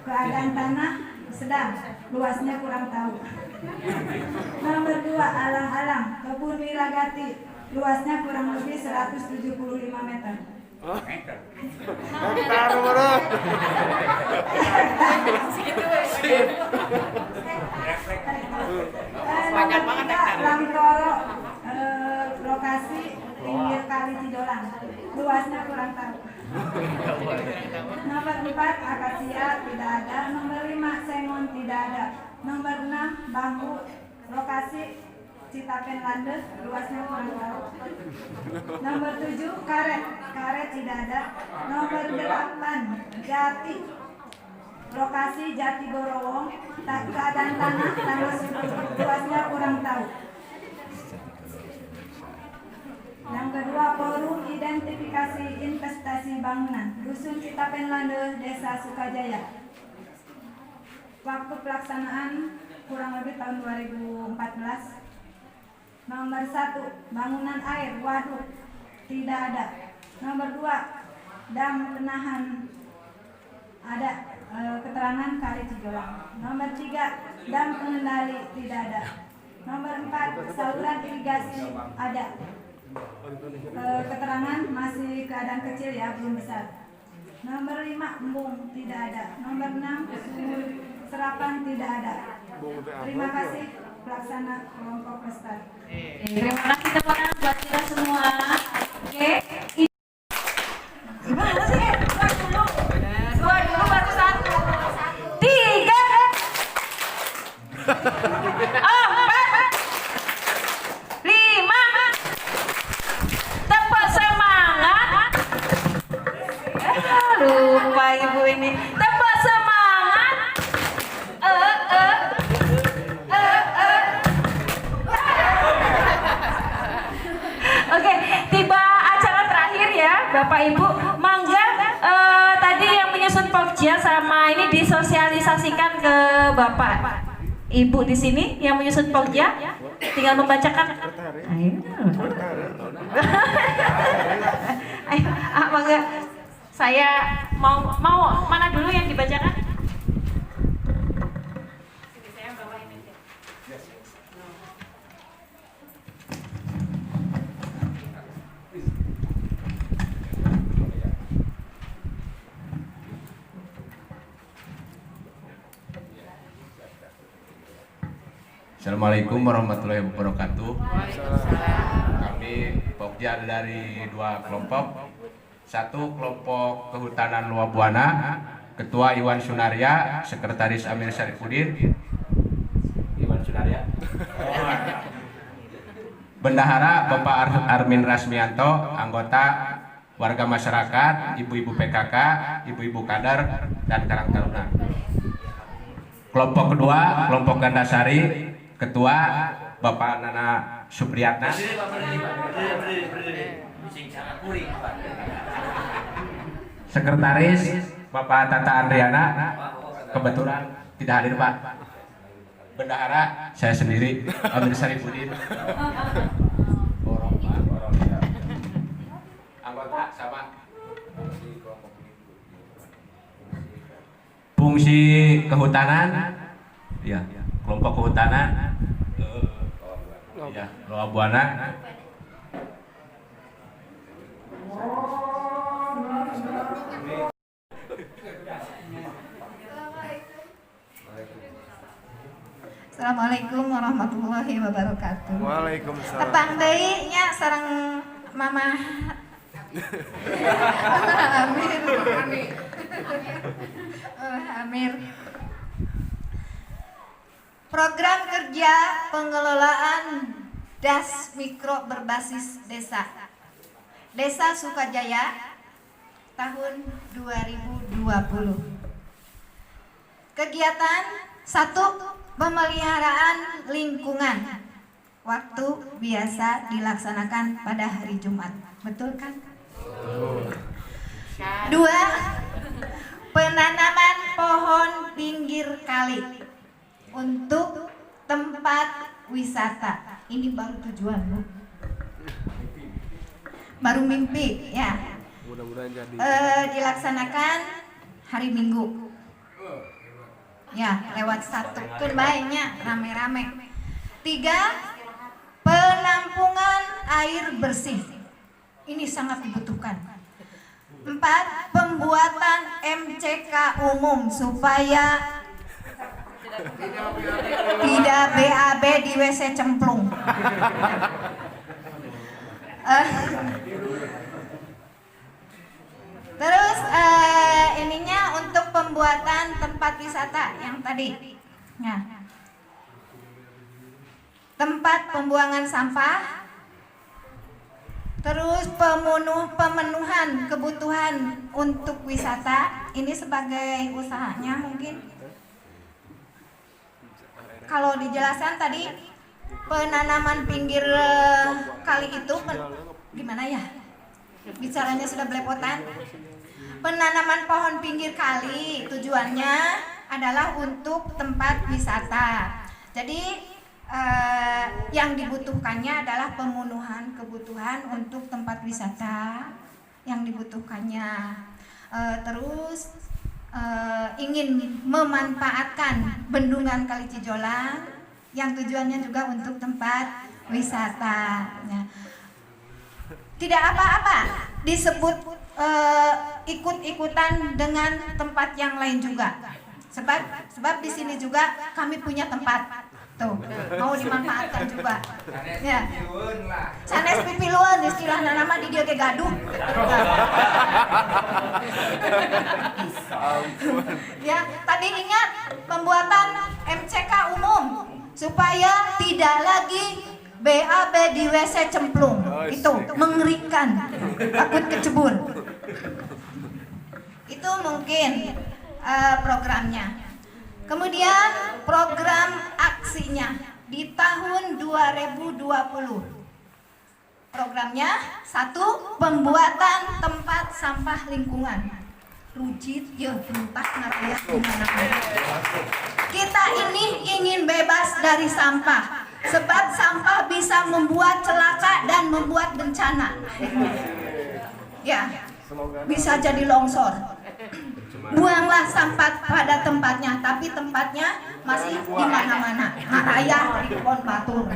Keadaan tanah sedang, luasnya kurang tahu. Nomor 2 alang-alang, kebun Wiragati, luasnya kurang lebih 175 meter. Hektar bro. Banyak banget hektar. Langkoro, lokasi pinggir kali Cidolang, luasnya kurang tahu. Nomor 4 akasia tidak ada. Nomor 5 sengon tidak ada. Nomor 6 bambu, lokasi Citapenlande, luasnya kurang tahu. Nomor 7 karet tidak ada. Nomor 8 jati, lokasi Jati Borowong, keadaan tanah subur, luasnya kurang tahu. Yang kedua, forum identifikasi investasi bangunan Dusun Citapenlande, Desa Sukajaya. Waktu pelaksanaan kurang lebih tahun 2014. Nomor 1 bangunan air waduk tidak ada. Nomor 2 dam penahan ada, keterangan Kali Cijolang. Nomor 3 dam pengendali tidak ada. Nomor 4 saluran irigasi ada, keterangan masih keadaan kecil ya, belum besar. Nomor 5 embung tidak ada. Nomor 6 sumur serapan tidak ada. Terima kasih pelaksana kelompok Lestari. Terima kasih teman-teman buat kita semua. Oke. Gimana sih? Dua dulu baru 1. 3. 4. 5. Tepuk semangat. Lupa ibu ini. Tepuk semangat. Oke, tiba acara terakhir ya, Bapak Ibu. Mangga tadi yang menyusun Pokja sama ini disosialisasikan ke Bapak Ibu di sini yang menyusun Pokja, tinggal membacakan. Ayo, mangga. Saya mau mana dulu yang dibacakan? Assalamualaikum warahmatullahi wabarakatuh. Kami Pokja dari 2 kelompok. Satu, kelompok kehutanan Luar Buana, Ketua Iwan Sunaria, Sekretaris Amir Syarifudin. Iwan Sunaria. Bendahara Bapak Armin Rasmianto, anggota warga masyarakat, ibu-ibu PKK, ibu-ibu kader, dan Karang Taruna. Kelompok kedua, kelompok Gandasari, Ketua Bapak Nana Supriyatna. Sekretaris Bapak Tata Andriana, kebetulan tidak hadir Pak. Bendahara saya sendiri, Amir Syarifudin. Anggota sama. Fungsi kehutanan, ya, kelompok kehutanan, ya, Luar Buana. Assalamualaikum warahmatullahi wabarakatuh. Waalaikumsalam. Tepang deui nya sareng Mama Amir. Amir. Program kerja pengelolaan DAS mikro berbasis desa. Desa Sukajaya tahun 2020. Kegiatan 1. Pemeliharaan lingkungan. Waktu biasa dilaksanakan pada hari Jumat. Betul kan? 2. Penanaman pohon pinggir kali untuk tempat wisata. Ini baru tujuan, Bu. Baru mimpi, ya. Mudah-mudahan jadi. Dilaksanakan hari Minggu. Ya, lewat satu kan baiknya rame-rame. 3. Penampungan air bersih. Ini sangat dibutuhkan. 4. Pembuatan MCK umum supaya tidak BAB di WC cemplung. Terus ininya untuk pembuatan tempat wisata yang tadi. Nah, tempat pembuangan sampah. Terus pemenuhan kebutuhan untuk wisata. Ini sebagai usahanya mungkin. Kalau dijelaskan tadi penanaman pinggir kali itu gimana ya? Bicaranya sudah belepotan. Penanaman pohon pinggir kali tujuannya adalah untuk tempat wisata. Jadi yang dibutuhkannya adalah pemenuhan kebutuhan untuk tempat wisata yang dibutuhkannya. Terus ingin memanfaatkan bendungan Kali Cijolang yang tujuannya juga untuk tempat wisata. Nah, tidak apa-apa disebut ikut-ikutan dengan tempat yang lain juga. Sebab di sini juga kami punya tempat. Tuh, mau dimanfaatkan juga. Ya. Sanes pipiluan istilahna nama di dieu ge gaduh. Ya, tadi ingat pembuatan MCK umum supaya tidak lagi BAB di WC cemplung. Itu mengerikan, takut kecebur. Itu mungkin programnya. Kemudian program aksinya di tahun 2020. Programnya 1. Pembuatan tempat sampah lingkungan. Rujit ya entah ngaraya dimana-mana. Kita ini ingin bebas dari sampah. Sebab sampah bisa membuat celaka dan membuat bencana. Ya, bisa jadi longsor. Buanglah sampah pada tempatnya, tapi tempatnya masih di mana-mana. Ngaraya di kebon batur.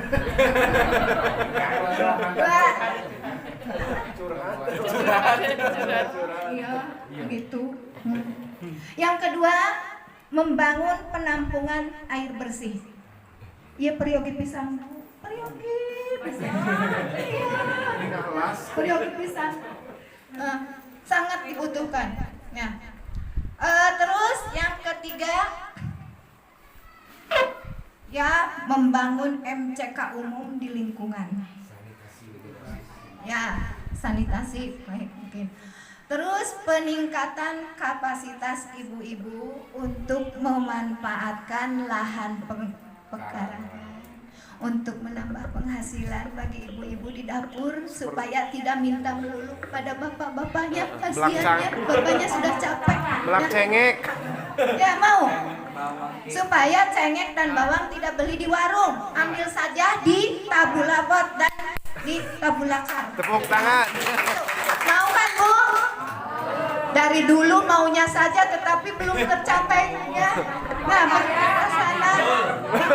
Iya, begitu. Yang kedua, membangun penampungan air bersih. Iya, periogi pisang. Periogi pisang. Iya. Periogi pisang. sangat dibutuhkan. Ya. Terus yang ketiga, ya membangun MCK umum di lingkungan. Ya, sanitasi baik mungkin. Terus peningkatan kapasitas ibu-ibu untuk memanfaatkan lahan pekarangan untuk menambah penghasilan bagi ibu-ibu di dapur supaya tidak minta melulu kepada bapak-bapaknya, kasihannya bapaknya sudah capek. Belak cengek. Ya mau supaya cengek dan bawang tidak beli di warung, ambil saja di Tabulabot dan di Tabulakar. Tepuk tangan. Mau kan Bu? Dari dulu maunya saja tetapi belum tercapai ya. Nah, mari kita sana.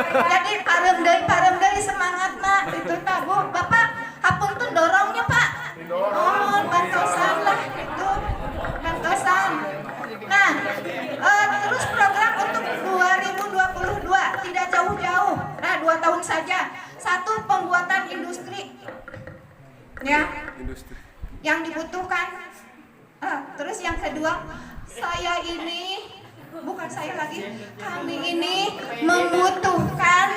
Jadi parem deui semangat nak itu tak Bu. Bapak hapunten dorongnya Pak. Oh, bantosan lah itu. Bantosan. Nah, terus program untuk 2022 tidak jauh-jauh. Nah, 2 tahun saja. 1 pembuatan industri. Ya. Industri. Yang dibutuhkan. Terus yang kedua, saya ini bukan saya lagi, kami ini membutuhkan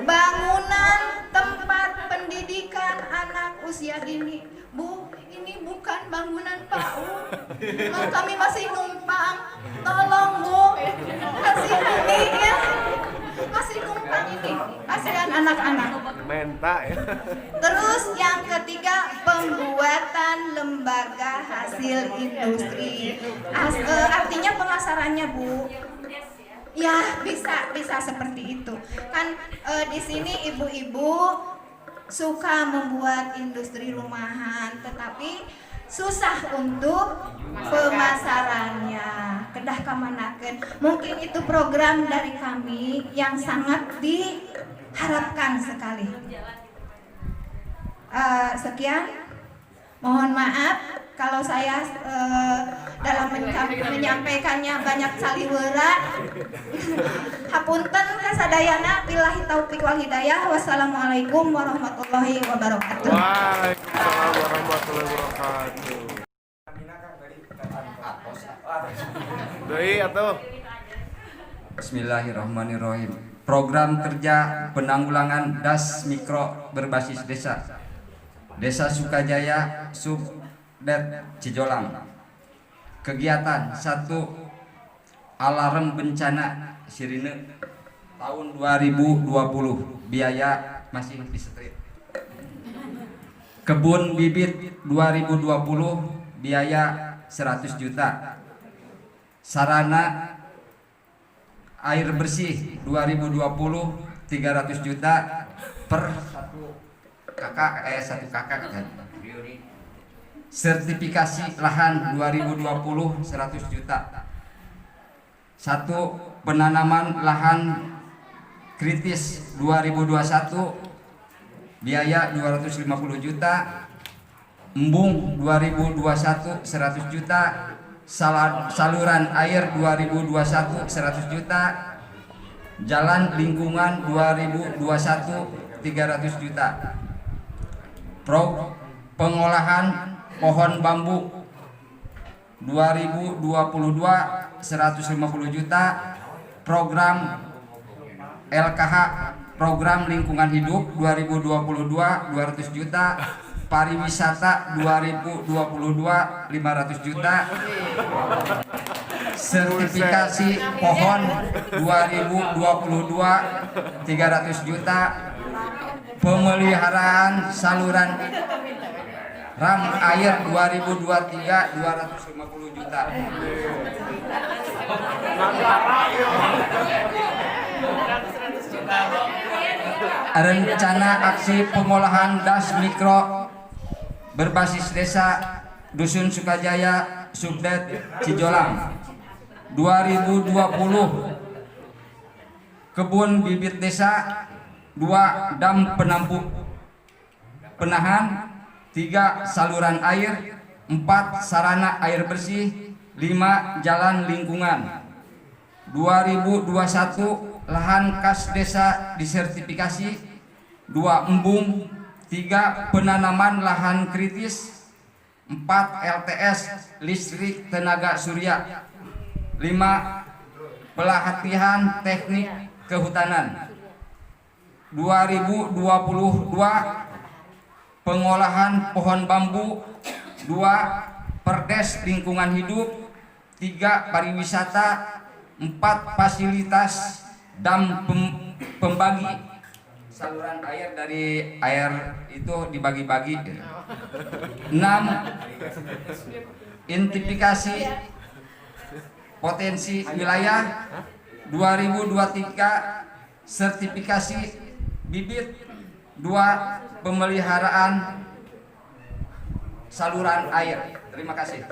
bangunan tempat pendidikan anak usia dini. Bu, ini bukan bangunan PAUD, kami masih numpang. Tolong Bu, kasihani ya, masih numpang ini, kasihan anak-anak. Menta ya. Terus yang ketiga, pembuatan lembaga hasil industri. Artinya pemasarannya Bu. Ya bisa seperti itu. Kan di sini ibu-ibu suka membuat industri rumahan, tetapi susah untuk pemasarannya. Kedah kamanakeun. Mungkin itu program dari kami yang sangat diharapkan sekali. Sekian, mohon maaf kalau saya dalam menyampaikannya banyak saliweura. Hapunten kasadayana, billahi taufiq wal hidayah. Wassalamualaikum warahmatullahi wabarakatuh. Waalaikumsalam warahmatullahi wabarakatuh. Deui atuh. Bismillahirrahmanirrahim. Program kerja penanggulangan DAS mikro berbasis desa. Desa Sukajaya, Subdet Cijolang. Kegiatan 1. Alarm bencana sirine tahun 2020. Biaya masih disetrip. Kebun bibit 2020. Biaya 100 juta. Sarana air bersih 2020 300 juta per 1 kakak kan. Sertifikasi lahan 2020 100 juta. 1 penanaman lahan kritis 2021 biaya 250 juta. Embung 2021 100 juta. Saluran air 2021 100 juta. Jalan lingkungan 2021 300 juta. Pengolahan pohon bambu 2022 150 juta. Program LKH program lingkungan hidup 2022 200 juta. Pariwisata 2022 500 juta. Sertifikasi pohon 2022 300 juta. Pemeliharaan saluran ram air 2023 250 juta. Rencana aksi pengolahan DAS mikro berbasis desa Dusun Sukajaya, Subdet Cijolang 2020. Kebun bibit desa 2 dam penampung penahan, 3 saluran air, 4 sarana air bersih, 5 jalan lingkungan. 2021 lahan kas desa disertifikasi, 2 embung, 3 penanaman lahan kritis, 4 LTS listrik tenaga surya, 5 pelatihan teknik kehutanan, 2022 pengolahan pohon bambu, 2 perdes lingkungan hidup, 3 pariwisata, 4 fasilitas dam pembagi saluran air dari air itu dibagi-bagi, 6 identifikasi potensi wilayah, 2023 sertifikasi bibit, 2 pemeliharaan saluran air. Terima kasih.